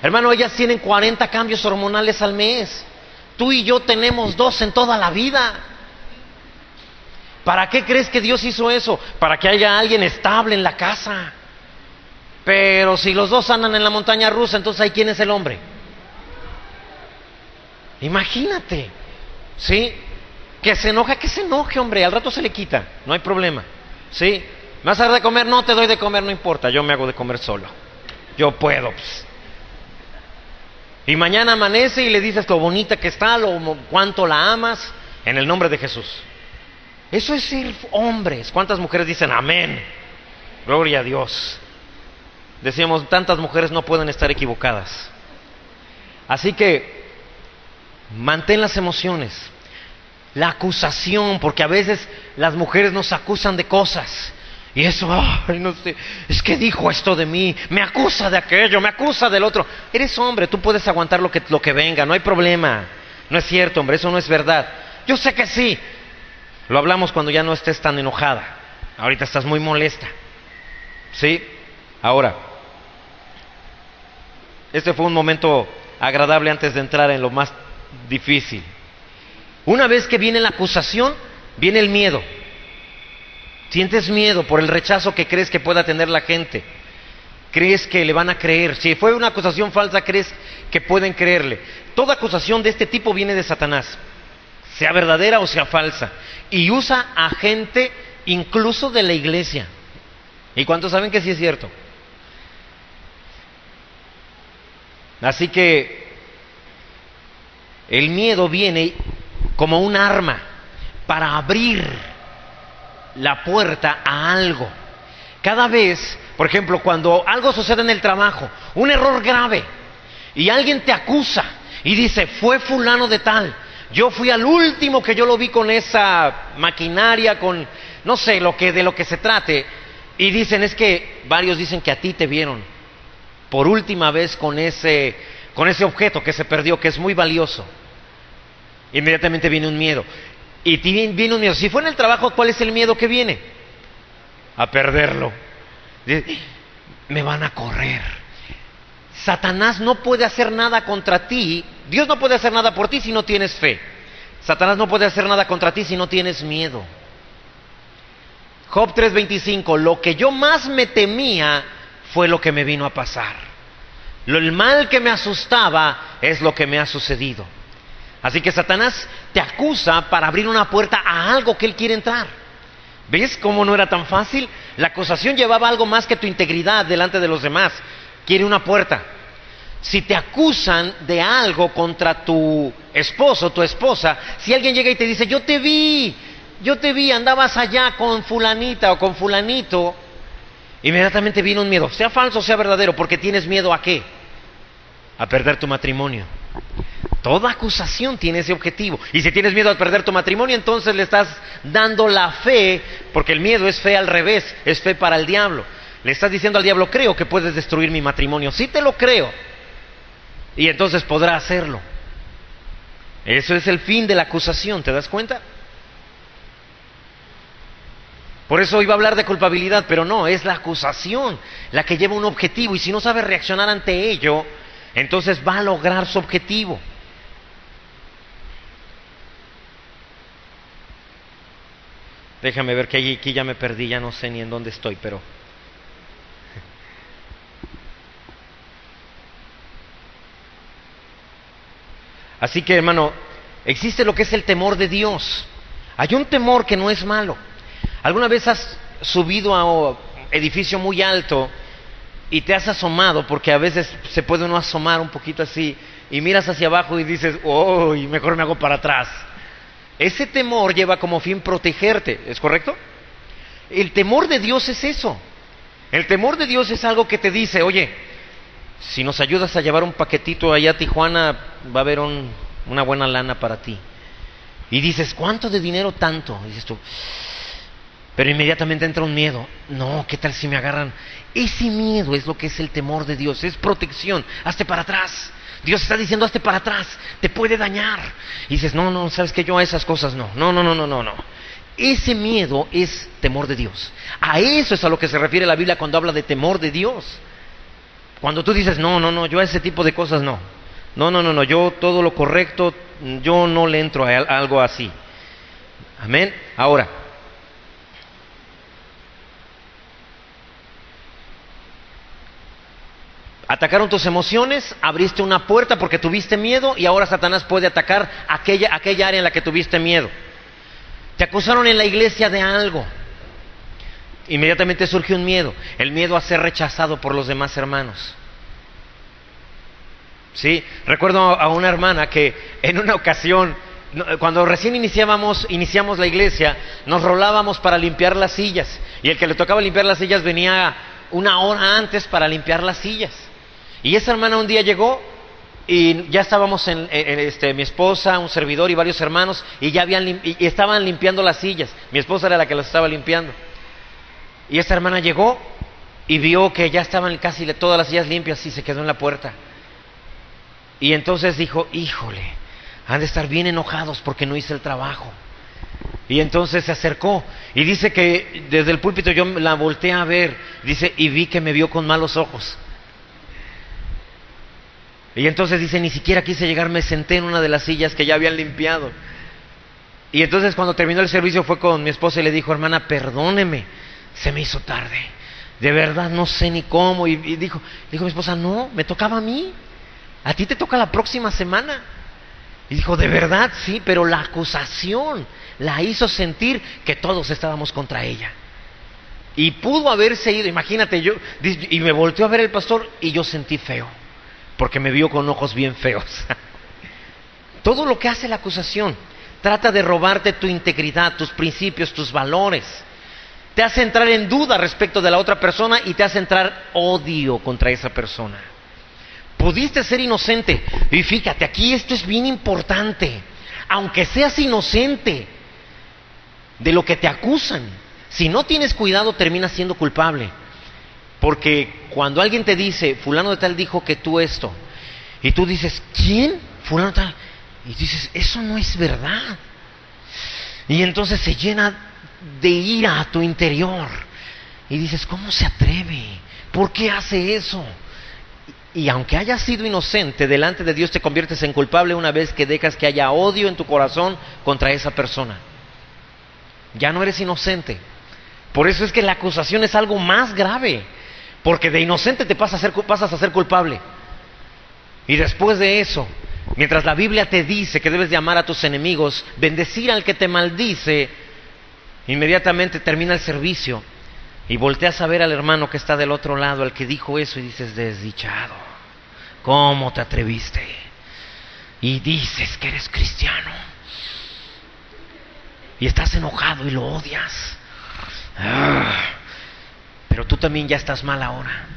Speaker 1: Hermano, ellas tienen 40 cambios hormonales al mes. Tú y yo tenemos 2 en toda la vida. ¿Para qué crees que Dios hizo eso? Para que haya alguien estable en la casa. Pero si los dos andan en la montaña rusa, entonces ¿ahí quién es el hombre? Imagínate, ¿sí? Que se enoje, hombre, al rato se le quita, no hay problema, ¿sí? ¿Me vas a dar de comer? No te doy de comer, no importa, yo me hago de comer solo. Yo puedo, pues. Y mañana amanece y le dices lo bonita que está, cuánto la amas, en el nombre de Jesús. Eso es ser hombres. ¿Cuántas mujeres dicen amén? Gloria a Dios. Decíamos, tantas mujeres no pueden estar equivocadas. Así que, mantén las emociones. La acusación, porque a veces las mujeres nos acusan de cosas. Y eso, ay, no sé, es que dijo esto de mí, me acusa de aquello, me acusa del otro. Eres hombre, tú puedes aguantar lo que venga, no hay problema. No es cierto, hombre, eso no es verdad. Yo sé que sí. Lo hablamos cuando ya no estés tan enojada. Ahorita estás muy molesta. ¿Sí? Ahora, este fue un momento agradable antes de entrar en lo más difícil. Una vez que viene la acusación, viene el miedo. Sientes miedo por el rechazo que crees que pueda tener la gente. Crees que le van a creer. Si fue una acusación falsa, crees que pueden creerle. Toda acusación de este tipo viene de Satanás, sea verdadera o sea falsa. Y usa a gente incluso de la iglesia. ¿Y cuántos saben que sí es cierto? Así que el miedo viene como un arma para abrir la puerta a algo. Cada vez, por ejemplo, cuando algo sucede en el trabajo, un error grave, y alguien te acusa y dice, fue fulano de tal, yo fui al último que yo lo vi con esa maquinaria, con no sé de lo que se trate, y dicen, es que varios dicen que a ti te vieron por última vez con ese objeto que se perdió, que es muy valioso. Inmediatamente viene un miedo. Y viene un miedo. Si fue en el trabajo, ¿cuál es el miedo que viene? A perderlo. Me van a correr. Satanás no puede hacer nada contra ti. Dios no puede hacer nada por ti si no tienes fe. Satanás no puede hacer nada contra ti si no tienes miedo. Job 3:25, lo que yo más me temía fue lo que me vino a pasar. El mal que me asustaba es lo que me ha sucedido. Así que Satanás te acusa para abrir una puerta a algo que él quiere entrar. ¿Ves cómo no era tan fácil? La acusación llevaba algo más que tu integridad delante de los demás. Quiere una puerta. Si te acusan de algo contra tu esposo, tu esposa, si alguien llega y te dice, yo te vi, andabas allá con fulanita o con fulanito, inmediatamente viene un miedo, sea falso o sea verdadero, porque tienes miedo ¿a qué? A perder tu matrimonio. Toda acusación tiene ese objetivo. Y si tienes miedo a perder tu matrimonio, entonces le estás dando la fe, porque el miedo es fe al revés, es fe para el diablo. Le estás diciendo al diablo, creo que puedes destruir mi matrimonio. Sí te lo creo. Y entonces podrá hacerlo. Eso es el fin de la acusación, ¿te das cuenta? Por eso iba a hablar de culpabilidad, pero no, es la acusación la que lleva un objetivo. Y si no sabe reaccionar ante ello, entonces va a lograr su objetivo. Déjame ver que aquí ya me perdí, ya no sé ni en dónde estoy, pero... Así que, hermano, existe lo que es el temor de Dios. Hay un temor que no es malo. ¿Alguna vez has subido a un edificio muy alto y te has asomado? Porque a veces se puede uno asomar un poquito así y miras hacia abajo y dices, oh, mejor me hago para atrás. Ese temor lleva como fin protegerte, ¿es correcto? El temor de Dios es eso. El temor de Dios es algo que te dice, oye, si nos ayudas a llevar un paquetito allá a Tijuana, va a haber una buena lana para ti. Y dices, ¿cuánto de dinero? Tanto. Dices tú, pero inmediatamente entra un miedo. No, ¿qué tal si me agarran? Ese miedo es lo que es el temor de Dios, es protección. Hazte para atrás. Dios está diciendo, hazte para atrás, te puede dañar. Y dices, no, ¿sabes qué? Yo a esas cosas no. Ese miedo es temor de Dios. A eso es a lo que se refiere la Biblia cuando habla de temor de Dios. Cuando tú dices, no, yo a ese tipo de cosas no. No, yo todo lo correcto, yo no le entro a algo así. Amén. Ahora, atacaron tus emociones, abriste una puerta porque tuviste miedo y ahora Satanás puede atacar aquella área en la que tuviste miedo. Te acusaron en la iglesia de algo. Inmediatamente surge un miedo, el miedo a ser rechazado por los demás hermanos. Sí, recuerdo a una hermana que en una ocasión, cuando recién iniciamos la iglesia, nos rolábamos para limpiar las sillas y el que le tocaba limpiar las sillas venía una hora antes para limpiar las sillas. Y esa hermana un día llegó y ya estábamos mi esposa, un servidor y varios hermanos y ya y estaban limpiando las sillas. Mi esposa era la que las estaba limpiando. Y esa hermana llegó y vio que ya estaban casi todas las sillas limpias y se quedó en la puerta. Y entonces dijo, híjole, han de estar bien enojados porque no hice el trabajo. Y entonces se acercó y dice que desde el púlpito yo la volteé a ver, dice, y vi que me vio con malos ojos. Y entonces dice, ni siquiera quise llegar, me senté en una de las sillas que ya habían limpiado. Y entonces cuando terminó el servicio fue con mi esposa y le dijo, hermana, perdóneme, se me hizo tarde, de verdad no sé ni cómo. Y dijo mi esposa, no, me tocaba a mí, a ti te toca la próxima semana. Y dijo, de verdad, sí, pero la acusación la hizo sentir que todos estábamos contra ella. Y pudo haberse ido, imagínate, y me volteó a ver el pastor y yo sentí feo, porque me vio con ojos bien feos. Todo lo que hace la acusación trata de robarte tu integridad, tus principios, tus valores. Te hace entrar en duda respecto de la otra persona y te hace entrar odio contra esa persona. Pudiste ser inocente. Y fíjate, aquí esto es bien importante. Aunque seas inocente de lo que te acusan, si no tienes cuidado terminas siendo culpable. Porque cuando alguien te dice, fulano de tal dijo que tú esto, y tú dices, ¿quién? Fulano de tal. Y dices, eso no es verdad. Y entonces se llena de ira a tu interior. Y dices, ¿cómo se atreve? ¿Por qué hace eso? Y aunque hayas sido inocente, delante de Dios te conviertes en culpable una vez que dejas que haya odio en tu corazón contra esa persona. Ya no eres inocente. Por eso es que la acusación es algo más grave, porque de inocente te pasas a ser culpable. Y después de eso, mientras la Biblia te dice que debes de amar a tus enemigos, bendecir al que te maldice, inmediatamente termina el servicio y volteas a ver al hermano que está del otro lado, al que dijo eso, y dices, desdichado, ¿cómo te atreviste? Y dices que eres cristiano y estás enojado y lo odias. Pero tú también ya estás mal ahora,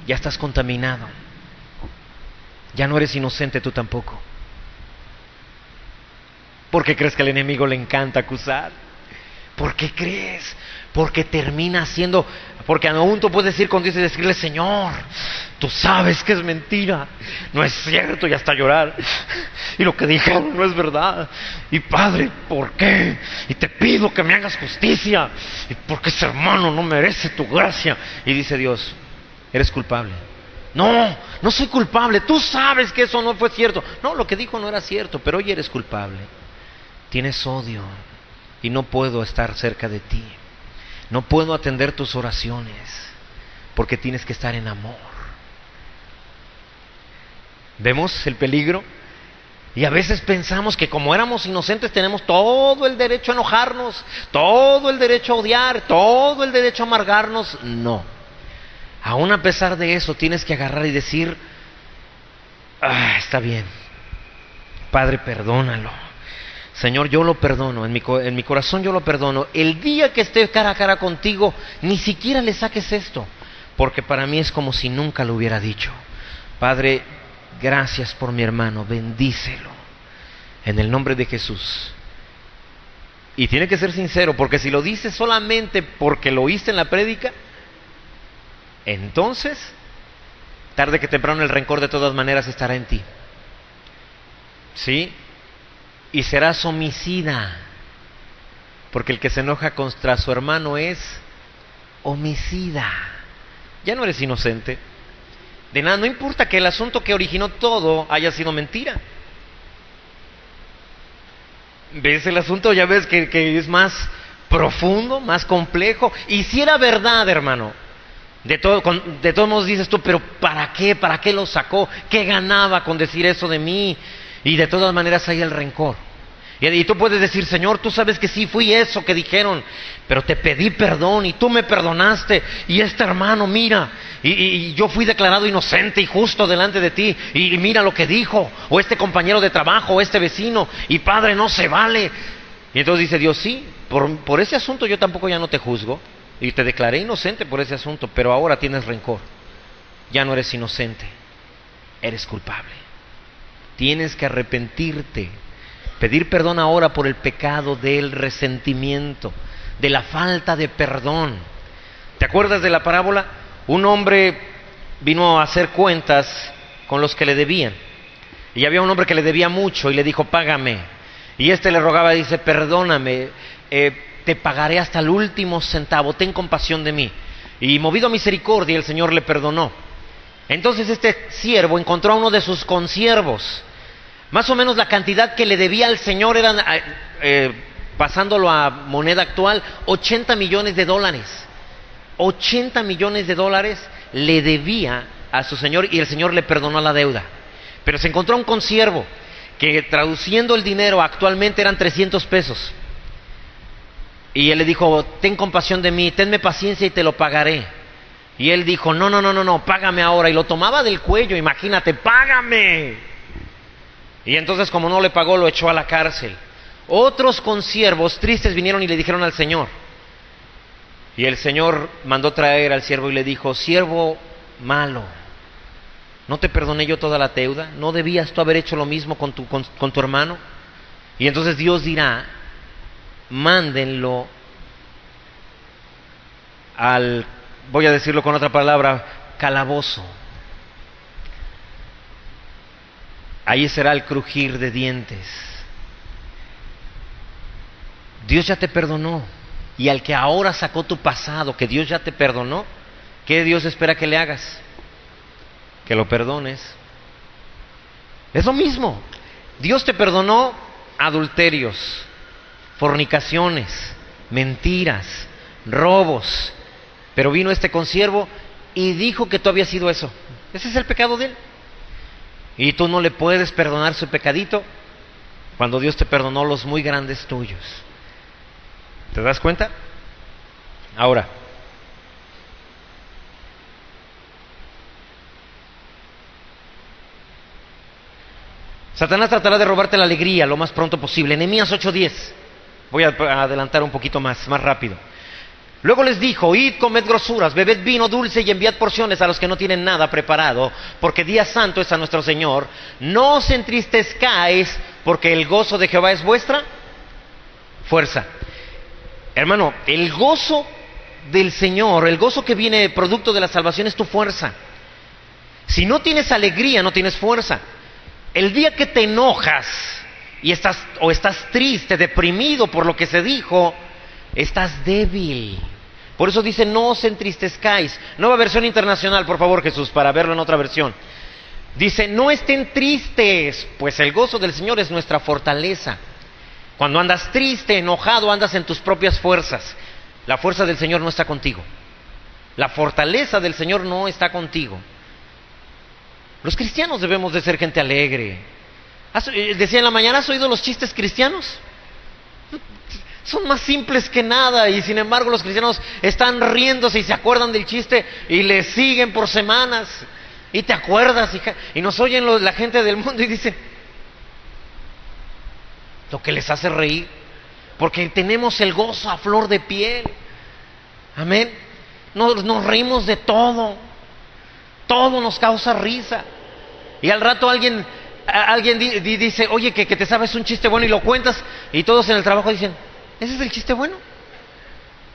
Speaker 1: ya estás contaminado, ya no eres inocente tú tampoco. ¿Por qué crees que al enemigo le encanta acusar? ¿Por qué crees? Porque termina siendo, porque aún tú puedes ir con Dios y decirle, Señor, tú sabes que es mentira, no es cierto, y hasta llorar, y lo que dijeron no es verdad, y Padre, ¿por qué? Y te pido que me hagas justicia, y porque ese hermano no merece tu gracia. Y dice Dios, eres culpable. No, no soy culpable, tú sabes que eso no fue cierto. No, lo que dijo no era cierto, pero hoy eres culpable. Tienes odio y no puedo estar cerca de ti. No puedo atender tus oraciones porque tienes que estar en amor. ¿Vemos el peligro? Y a veces pensamos que como éramos inocentes tenemos todo el derecho a enojarnos, todo el derecho a odiar, todo el derecho a amargarnos. No. Aún a pesar de eso tienes que agarrar y decir, está bien, Padre, perdónalo. Señor, yo lo perdono, en mi corazón yo lo perdono. El día que esté cara a cara contigo, ni siquiera le saques esto, porque para mí es como si nunca lo hubiera dicho. Padre, gracias por mi hermano, bendícelo, en el nombre de Jesús. Y tiene que ser sincero, porque si lo dices solamente porque lo oíste en la prédica, entonces, tarde que temprano el rencor de todas maneras estará en ti. ¿Sí? Y serás homicida, porque el que se enoja contra su hermano es homicida. Ya no eres inocente. De nada, no importa que el asunto que originó todo haya sido mentira. ¿Ves el asunto? Ya ves que es más profundo, más complejo. Y si era verdad, hermano, de todos modos dices tú, pero ¿para qué? ¿Para qué lo sacó? ¿Qué ganaba con decir eso de mí? Y de todas maneras hay el rencor. Y tú puedes decir, Señor, tú sabes que sí fui eso que dijeron, pero te pedí perdón y tú me perdonaste. Y este hermano, mira, y yo fui declarado inocente y justo delante de ti. Y mira lo que dijo, o este compañero de trabajo, o este vecino. Y Padre, no se vale. Y entonces dice Dios, sí, por ese asunto yo tampoco ya no te juzgo. Y te declaré inocente por ese asunto, pero ahora tienes rencor. Ya no eres inocente, eres culpable. Tienes que arrepentirte, pedir perdón ahora por el pecado del resentimiento, de la falta de perdón. ¿Te acuerdas de la parábola? Un hombre vino a hacer cuentas con los que le debían. Y había un hombre que le debía mucho y le dijo, págame. Y este le rogaba, dice, perdóname, te pagaré hasta el último centavo, ten compasión de mí. Y movido a misericordia, el Señor le perdonó. Entonces este siervo encontró a uno de sus consiervos. Más o menos la cantidad que le debía al Señor eran, pasándolo a moneda actual, $80 millones. $80 millones le debía a su Señor y el Señor le perdonó la deuda. Pero se encontró un consiervo que, traduciendo el dinero, actualmente eran 300 pesos. Y él le dijo, ten compasión de mí, tenme paciencia y te lo pagaré. Y él dijo, no, págame ahora. Y lo tomaba del cuello, imagínate, págame. Y entonces, como no le pagó, lo echó a la cárcel. Otros consiervos tristes vinieron y le dijeron al Señor. Y el Señor mandó traer al siervo y le dijo, siervo malo, ¿no te perdoné yo toda la deuda? ¿No debías tú haber hecho lo mismo con tu hermano? Y entonces Dios dirá, mándenlo al, voy a decirlo con otra palabra, calabozo. Ahí será el crujir de dientes. Dios ya te perdonó. Y al que ahora sacó tu pasado, que Dios ya te perdonó, ¿qué Dios espera que le hagas? Que lo perdones. Es lo mismo. Dios te perdonó adulterios, fornicaciones, mentiras, robos. Pero vino este consiervo y dijo que tú habías sido eso. Ese es el pecado de él. Y tú no le puedes perdonar su pecadito cuando Dios te perdonó los muy grandes tuyos. ¿Te das cuenta? Ahora, Satanás tratará de robarte la alegría lo más pronto posible. Nehemías 8:10. Voy a adelantar un poquito más rápido. Luego les dijo, id, comed grosuras, bebed vino dulce y enviad porciones a los que no tienen nada preparado, porque día santo es a nuestro Señor. No os entristezcáis, porque el gozo de Jehová es vuestra fuerza. Hermano, el gozo del Señor, el gozo que viene producto de la salvación es tu fuerza. Si no tienes alegría, no tienes fuerza. El día que te enojas y estás triste, deprimido por lo que se dijo, estás débil. Por eso dice, no os entristezcáis. Nueva versión internacional, por favor, Jesús, para verlo en otra versión. Dice, no estén tristes, pues el gozo del Señor es nuestra fortaleza. Cuando andas triste, enojado, andas en tus propias fuerzas. La fuerza del Señor no está contigo. La fortaleza del Señor no está contigo. Los cristianos debemos de ser gente alegre. Decía en la mañana, ¿has oído los chistes cristianos? Son más simples que nada, y sin embargo los cristianos están riéndose y se acuerdan del chiste y le siguen por semanas. Y te acuerdas, y nos oyen la gente del mundo y dicen, lo que les hace reír, porque tenemos el gozo a flor de piel. Amén. Nos reímos de todo, todo nos causa risa. Y al rato alguien dice, oye, que te sabes un chiste bueno y lo cuentas, y todos en el trabajo dicen, ¿ese es el chiste bueno?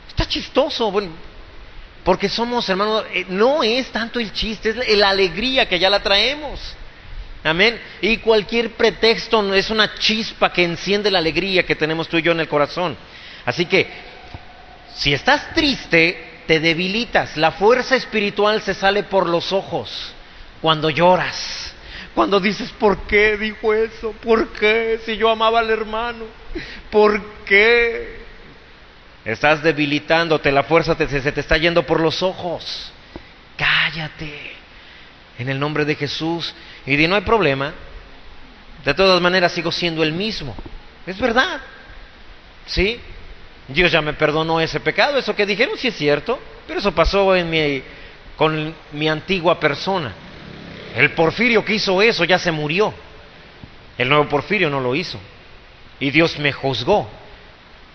Speaker 1: Está chistoso. Bueno, porque somos, hermanos, no es tanto el chiste, es la alegría que ya la traemos. Amén. Y cualquier pretexto es una chispa que enciende la alegría que tenemos tú y yo en el corazón. Así que, si estás triste, te debilitas. La fuerza espiritual se sale por los ojos cuando lloras. Cuando dices, ¿por qué dijo eso? ¿Por qué? Si yo amaba al hermano. ¿Por qué? Estás debilitándote, la fuerza se te está yendo por los ojos. Cállate, en el nombre de Jesús. Y no hay problema. De todas maneras sigo siendo el mismo. Es verdad. ¿Sí? Dios ya me perdonó ese pecado. Eso que dijeron sí es cierto. Pero eso pasó con mi antigua persona. El Porfirio que hizo eso ya se murió. El nuevo Porfirio no lo hizo. Y Dios me juzgó.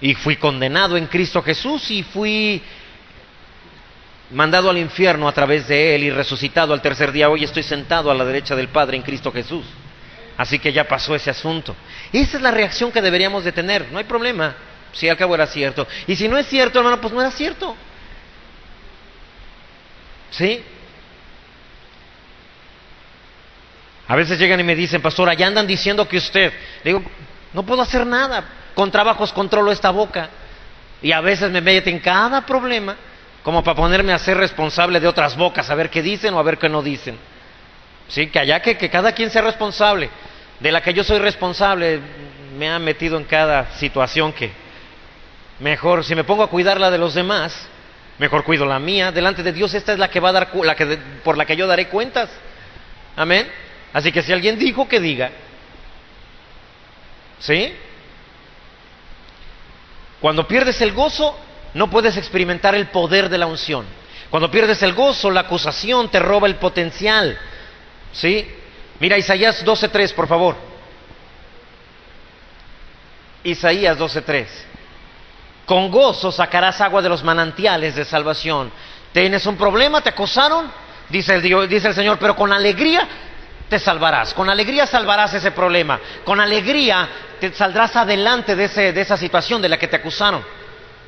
Speaker 1: Y fui condenado en Cristo Jesús y fui mandado al infierno a través de Él y resucitado al tercer día. Hoy estoy sentado a la derecha del Padre en Cristo Jesús. Así que ya pasó ese asunto. Esa es la reacción que deberíamos de tener. No hay problema, si al cabo era cierto. Y si no es cierto, hermano, pues no era cierto. ¿Sí? A veces llegan y me dicen, pastor, allá andan diciendo que usted... Le digo, no puedo hacer nada. Con trabajos controlo esta boca. Y a veces me meten en cada problema como para ponerme a ser responsable de otras bocas, a ver qué dicen o a ver qué no dicen. Sí, que allá que cada quien sea responsable. De la que yo soy responsable, me han metido en cada situación que mejor, si me pongo a cuidar la de los demás, mejor cuido la mía. Delante de Dios esta es la que va a dar, por la que yo daré cuentas. Amén. Así que si alguien dijo, que diga. ¿Sí? Cuando pierdes el gozo, no puedes experimentar el poder de la unción. Cuando pierdes el gozo, la acusación te roba el potencial. ¿Sí? Mira Isaías 12:3, por favor. Isaías 12:3. Con gozo sacarás agua de los manantiales de salvación. ¿Tienes un problema? ¿Te acosaron? Dice el Señor, pero con alegría te salvarás. Con alegría salvarás ese problema. Con alegría te saldrás adelante de esa situación de la que te acusaron.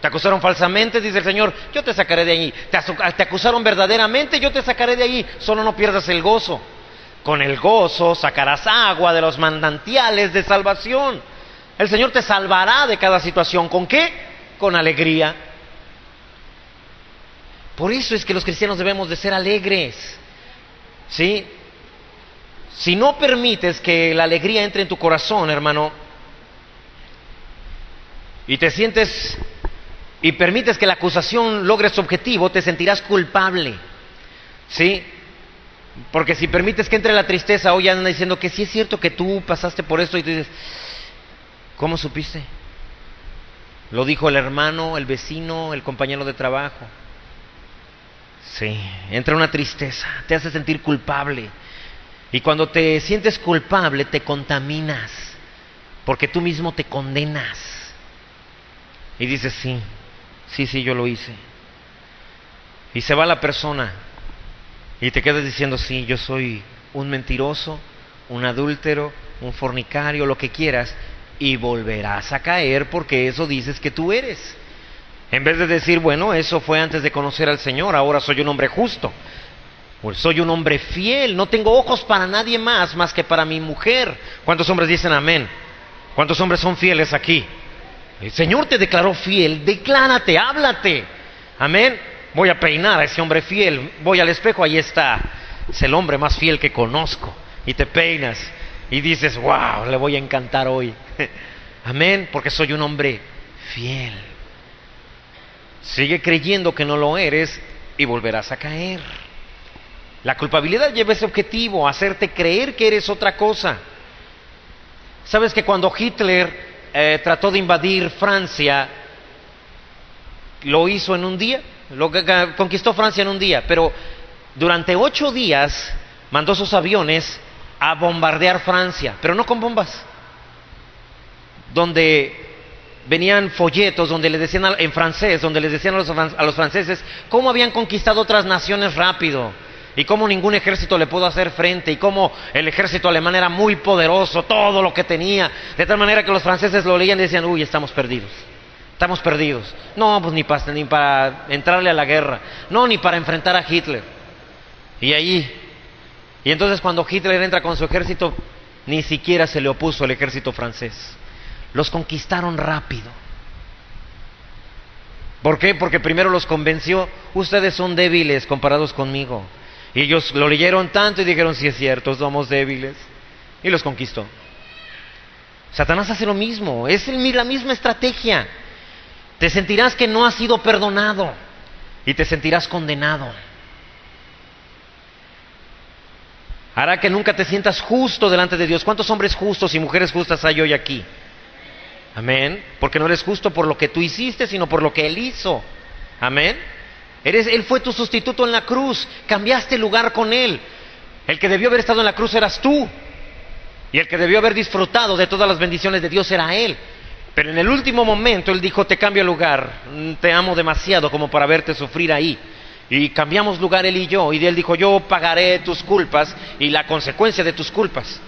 Speaker 1: Te acusaron falsamente, dice el Señor, yo te sacaré de ahí. Te acusaron verdaderamente, yo te sacaré de ahí. Solo no pierdas el gozo. Con el gozo sacarás agua de los manantiales de salvación. El Señor te salvará de cada situación. ¿Con qué? Con alegría. Por eso es que los cristianos debemos de ser alegres. ¿Sí? Si no permites que la alegría entre en tu corazón, hermano, y te sientes y permites que la acusación logre su objetivo, te sentirás culpable. ¿Sí? Porque si permites que entre la tristeza, hoy andan diciendo que sí es cierto que tú pasaste por esto, y tú dices, ¿cómo supiste? Lo dijo el hermano, el vecino, el compañero de trabajo. Sí, entra una tristeza, te hace sentir culpable. Y cuando te sientes culpable, te contaminas, porque tú mismo te condenas. Y dices, sí, yo lo hice. Y se va la persona, y te quedas diciendo, sí, yo soy un mentiroso, un adúltero, un fornicario, lo que quieras, y volverás a caer porque eso dices que tú eres. En vez de decir, bueno, eso fue antes de conocer al Señor, ahora soy un hombre justo. Pues soy un hombre fiel, no tengo ojos para nadie más que para mi mujer. ¿Cuántos hombres dicen amén? ¿Cuántos hombres son fieles aquí? El Señor te declaró fiel, declárate, háblate. Amén. Voy a peinar a ese hombre fiel, voy al espejo, ahí está. Es el hombre más fiel que conozco. Y te peinas y dices, wow, le voy a encantar hoy. Amén, porque soy un hombre fiel. Sigue creyendo que no lo eres y volverás a caer. La culpabilidad lleva ese objetivo, hacerte creer que eres otra cosa. ¿Sabes que cuando Hitler trató de invadir Francia, lo hizo en un día? Conquistó Francia en un día, pero durante 8 días mandó sus aviones a bombardear Francia, pero no con bombas. donde venían folletos donde les decían en francés, donde les decían a los franceses cómo habían conquistado otras naciones rápido y cómo ningún ejército le pudo hacer frente y cómo el ejército alemán era muy poderoso, todo lo que tenía, de tal manera que los franceses lo leían y decían, uy, estamos perdidos. Estamos perdidos. No, pues ni para entrarle a la guerra. No, ni para enfrentar a Hitler. Y entonces cuando Hitler entra con su ejército, ni siquiera se le opuso el ejército francés. Los conquistaron rápido. ¿Por qué? Porque primero los convenció, ustedes son débiles comparados conmigo. Y ellos lo leyeron tanto y dijeron, sí es cierto, somos débiles. Y los conquistó. Satanás hace lo mismo, es la misma estrategia. Te sentirás que no has sido perdonado y te sentirás condenado. Hará que nunca te sientas justo delante de Dios. ¿Cuántos hombres justos y mujeres justas hay hoy aquí? Amén. Porque no eres justo por lo que tú hiciste, sino por lo que Él hizo. Amén. Él fue tu sustituto en la cruz. Cambiaste lugar con Él. El que debió haber estado en la cruz eras tú. Y el que debió haber disfrutado de todas las bendiciones de Dios era Él. Pero en el último momento Él dijo, te cambio lugar, te amo demasiado como para verte sufrir ahí. Y cambiamos lugar Él y yo, y Él dijo, yo pagaré tus culpas y la consecuencia de tus culpas.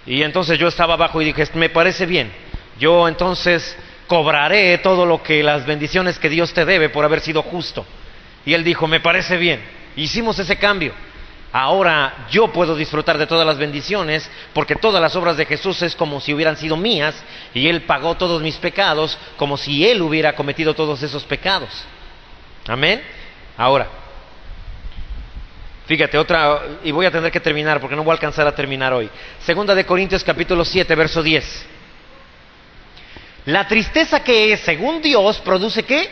Speaker 1: Y entonces yo estaba abajo y dije, me parece bien, yo entonces cobraré todo lo que las bendiciones que Dios te debe por haber sido justo. Y Él dijo, me parece bien, hicimos ese cambio. Ahora yo puedo disfrutar de todas las bendiciones porque todas las obras de Jesús es como si hubieran sido mías y Él pagó todos mis pecados como si Él hubiera cometido todos esos pecados. Amén. Ahora, fíjate, y voy a tener que terminar porque no voy a alcanzar a terminar hoy. Segunda de Corintios capítulo 7, verso 10. La tristeza que es según Dios produce ¿qué?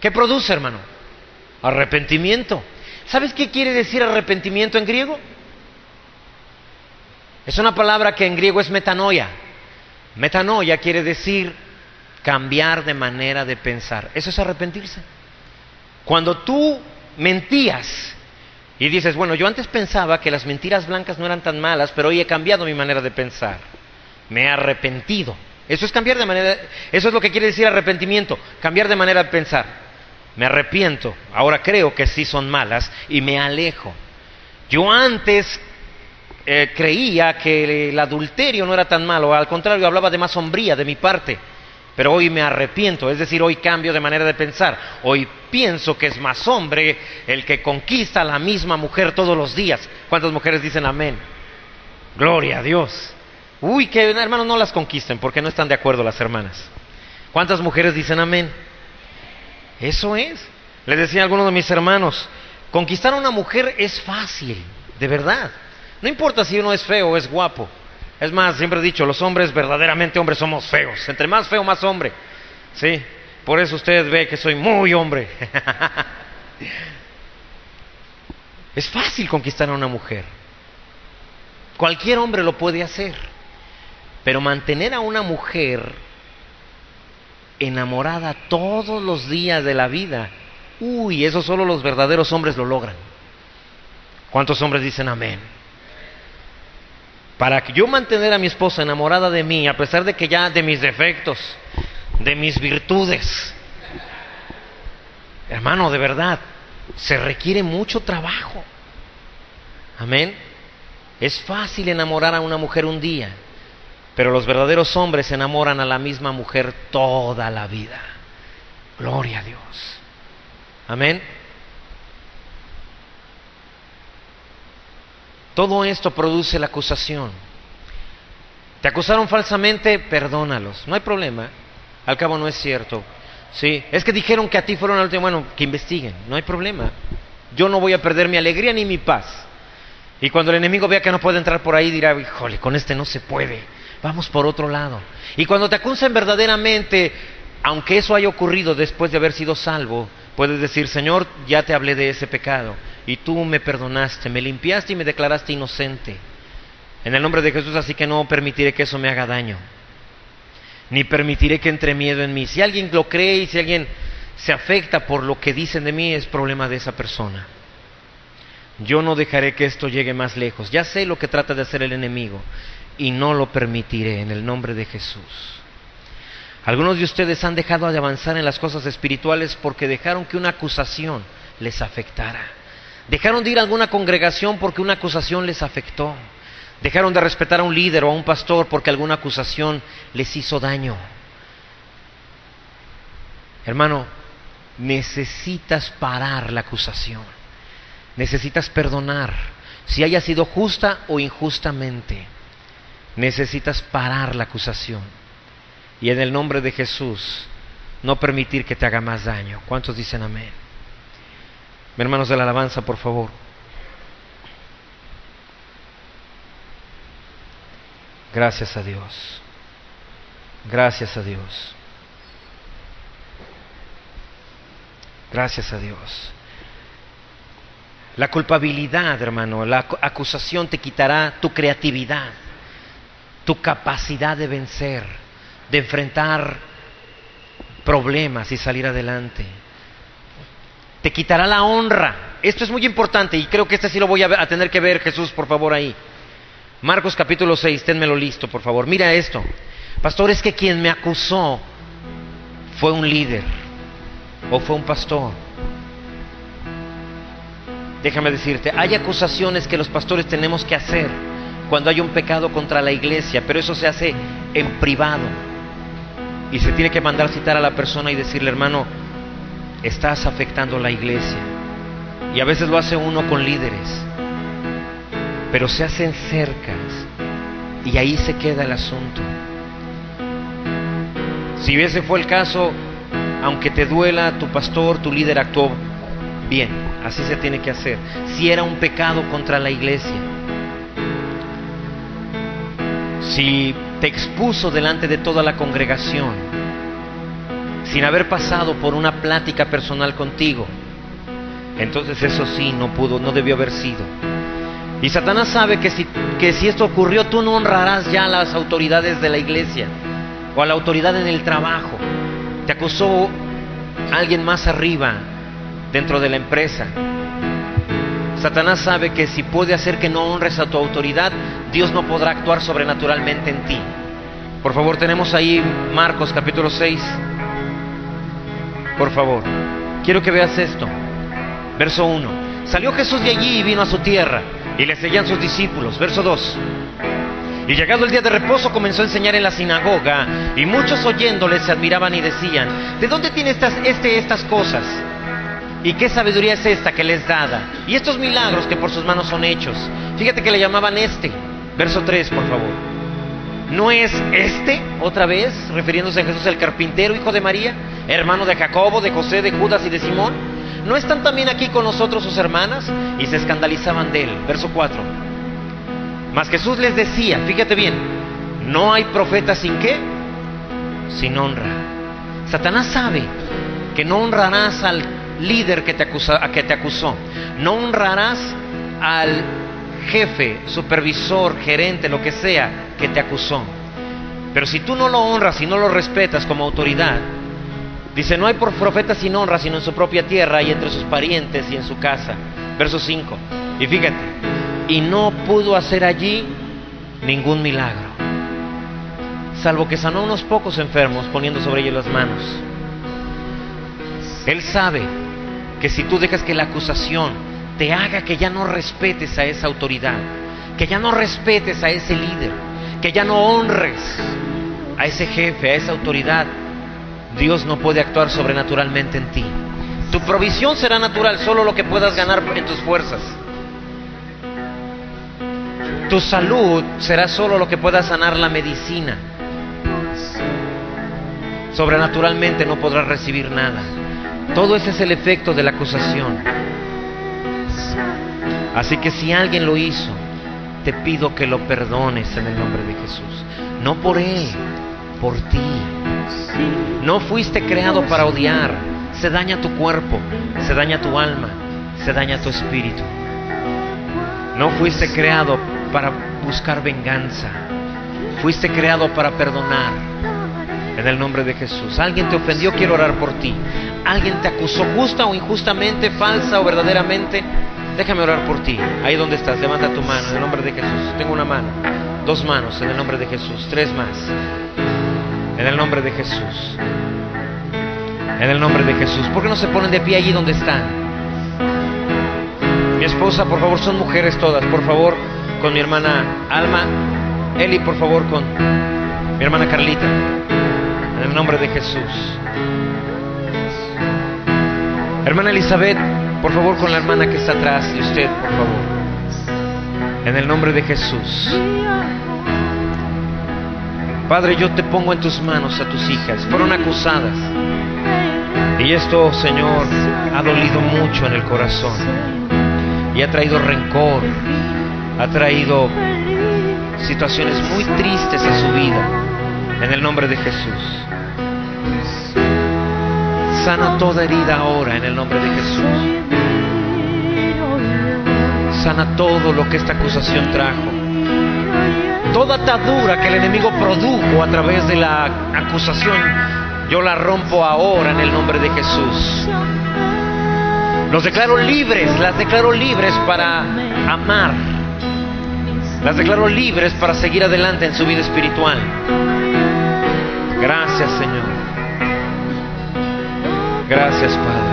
Speaker 1: ¿Qué produce, hermano? Arrepentimiento. ¿Sabes qué quiere decir arrepentimiento en griego? Es una palabra que en griego es metanoia. Metanoia quiere decir cambiar de manera de pensar. Eso es arrepentirse. Cuando tú mentías y dices, bueno, yo antes pensaba que las mentiras blancas no eran tan malas, pero hoy he cambiado mi manera de pensar. Me he arrepentido. Eso es cambiar de manera, eso es lo que quiere decir arrepentimiento, cambiar de manera de pensar. Me arrepiento, ahora creo que sí son malas y me alejo. Yo antes creía que el adulterio no era tan malo, al contrario, hablaba de más hombría de mi parte, pero hoy me arrepiento, es decir, hoy cambio de manera de pensar. Hoy pienso que es más hombre el que conquista a la misma mujer todos los días. ¿Cuántas mujeres dicen amén? Gloria a Dios. Uy, que hermanos no las conquisten porque no están de acuerdo las hermanas. ¿Cuántas mujeres dicen amén? Eso es. Les decía a algunos de mis hermanos, conquistar a una mujer es fácil, de verdad. No importa si uno es feo o es guapo. Es más, siempre he dicho, los hombres, verdaderamente hombres, somos feos. Entre más feo, más hombre. Sí, por eso usted ve que soy muy hombre. Es fácil conquistar a una mujer. Cualquier hombre lo puede hacer. Pero mantener a una mujer enamorada todos los días de la vida, uy, eso solo los verdaderos hombres lo logran. ¿Cuántos hombres dicen amén? Para que yo mantener a mi esposa enamorada de mí, a pesar de que ya de mis defectos, de mis virtudes, hermano, de verdad, se requiere mucho trabajo. Amén. Es fácil enamorar a una mujer un día, pero los verdaderos hombres enamoran a la misma mujer toda la vida. Gloria a Dios. Amén. Todo esto produce la acusación. ¿Te acusaron falsamente? Perdónalos. No hay problema. Al cabo no es cierto. Sí, es que dijeron que a ti fueron al último. Bueno, que investiguen. No hay problema. Yo no voy a perder mi alegría ni mi paz. Y cuando el enemigo vea que no puede entrar por ahí, dirá, híjole, con este no se puede. Vamos por otro lado. Y cuando te acusan verdaderamente, aunque eso haya ocurrido después de haber sido salvo, puedes decir, Señor, ya te hablé de ese pecado y tú me perdonaste, me limpiaste y me declaraste inocente. En el nombre de Jesús, así que no permitiré que eso me haga daño, ni permitiré que entre miedo en mí. Si alguien lo cree y si alguien se afecta por lo que dicen de mí, es problema de esa persona. Yo no dejaré que esto llegue más lejos. Ya sé lo que trata de hacer el enemigo. y no lo permitiré en el nombre de Jesús. Algunos de ustedes han dejado de avanzar en las cosas espirituales porque dejaron que una acusación les afectara. Dejaron de ir a alguna congregación porque una acusación les afectó. Dejaron de respetar a un líder o a un pastor porque alguna acusación les hizo daño. Hermano, necesitas parar la acusación. Necesitas perdonar, si haya sido justa o injustamente. Necesitas parar la acusación y en el nombre de Jesús no permitir que te haga más daño. ¿Cuántos dicen amén? Hermanos de la alabanza, por favor. Gracias a Dios. Gracias a Dios. Gracias a Dios. La culpabilidad, hermano, la acusación te quitará tu creatividad, tu capacidad de vencer, de enfrentar problemas y salir adelante. Te quitará la honra. Esto es muy importante y creo que este sí lo voy a tener que ver, Jesús, por favor, ahí. Marcos capítulo 6, ténmelo listo, por favor. Mira esto. Pastor, es que quien me acusó fue un líder o fue un pastor. Déjame decirte, hay acusaciones que los pastores tenemos que hacer cuando hay un pecado contra la iglesia, pero eso se hace en privado. Y se tiene que mandar citar a la persona y decirle, hermano, estás afectando la iglesia. Y a veces lo hace uno con líderes, pero se hacen cercas y ahí se queda el asunto. Si ese fue el caso, aunque te duela, tu pastor, tu líder actuó bien, así se tiene que hacer. Si era un pecado contra la iglesia, si te expuso delante de toda la congregación, sin haber pasado por una plática personal contigo, entonces eso sí, no debió haber sido. Y Satanás sabe que si esto ocurrió, tú no honrarás ya a las autoridades de la iglesia o a la autoridad en el trabajo. Te acusó alguien más arriba dentro de la empresa. Satanás sabe que si puede hacer que no honres a tu autoridad, Dios no podrá actuar sobrenaturalmente en ti. Por favor, tenemos ahí Marcos capítulo 6. Por favor, quiero que veas esto. Verso 1. Salió Jesús de allí y vino a su tierra, y le seguían sus discípulos. Verso 2. Y llegado el día de reposo comenzó a enseñar en la sinagoga, y muchos oyéndole se admiraban y decían: ¿de dónde tiene estas cosas? ¿Y qué sabiduría es esta que le es dada? Y estos milagros que por sus manos son hechos. Fíjate que le llamaban Verso 3, por favor. ¿No es otra vez, refiriéndose a Jesús, el carpintero, hijo de María, hermano de Jacobo, de José, de Judas y de Simón? ¿No están también aquí con nosotros sus hermanas? Y se escandalizaban de él. Verso 4. Mas Jesús les decía, fíjate bien, no hay profeta sin ¿qué? Sin honra. Satanás sabe que no honrarás al líder que te acusó. No honrarás al jefe, supervisor, gerente, lo que sea, que te acusó. Pero si tú no lo honras y no lo respetas como autoridad, dice, no hay profeta sin honra, sino en su propia tierra y entre sus parientes y en su casa. Verso 5. Y fíjate, y no pudo hacer allí ningún milagro, salvo que sanó a unos pocos enfermos poniendo sobre ellos las manos. Él sabe que si tú dejas que la acusación te haga que ya no respetes a esa autoridad, que ya no respetes a ese líder, que ya no honres a ese jefe, a esa autoridad, Dios no puede actuar sobrenaturalmente en ti. Tu provisión será natural, solo lo que puedas ganar en tus fuerzas. Tu salud será solo lo que pueda sanar la medicina. Sobrenaturalmente no podrás recibir nada. Todo ese es el efecto de la acusación. Así que si alguien lo hizo, te pido que lo perdones en el nombre de Jesús. No por él, por ti. No fuiste creado para odiar. Se daña tu cuerpo, se daña tu alma, se daña tu espíritu. No fuiste creado para buscar venganza. Fuiste creado para perdonar. En el nombre de Jesús. Alguien te ofendió, quiero orar por ti. Alguien te acusó justa o injustamente, falsa o verdaderamente. Déjame orar por ti. Ahí donde estás, levanta tu mano en el nombre de Jesús. Tengo una mano. 2 manos en el nombre de Jesús. 3 más. En el nombre de Jesús. En el nombre de Jesús. ¿Por qué no se ponen de pie allí donde están? Mi esposa, por favor, son mujeres todas. Por favor, con mi hermana Alma. Eli, por favor, con mi hermana Carlita. En el nombre de Jesús. Hermana Elizabeth, por favor, con la hermana que está atrás de usted, por favor. En el nombre de Jesús. Padre, yo te pongo en tus manos a tus hijas. Fueron acusadas. Y esto, Señor, ha dolido mucho en el corazón. Y ha traído rencor. Ha traído situaciones muy tristes a su vida. En el nombre de Jesús. Sana toda herida ahora en el nombre de Jesús. Sana todo lo que esta acusación trajo. Toda atadura que el enemigo produjo a través de la acusación, yo la rompo ahora en el nombre de Jesús. Los declaro libres, las declaro libres para amar. Las declaro libres para seguir adelante en su vida espiritual. Gracias, Señor. Gracias, Padre.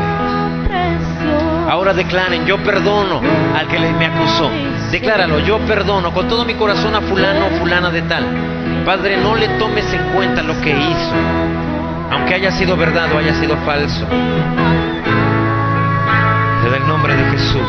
Speaker 1: Ahora declaren: yo perdono al que me acusó. Decláralo: yo perdono con todo mi corazón a fulano o fulana de tal. Padre, no le tomes en cuenta lo que hizo, aunque haya sido verdad o haya sido falso. En el nombre de Jesús.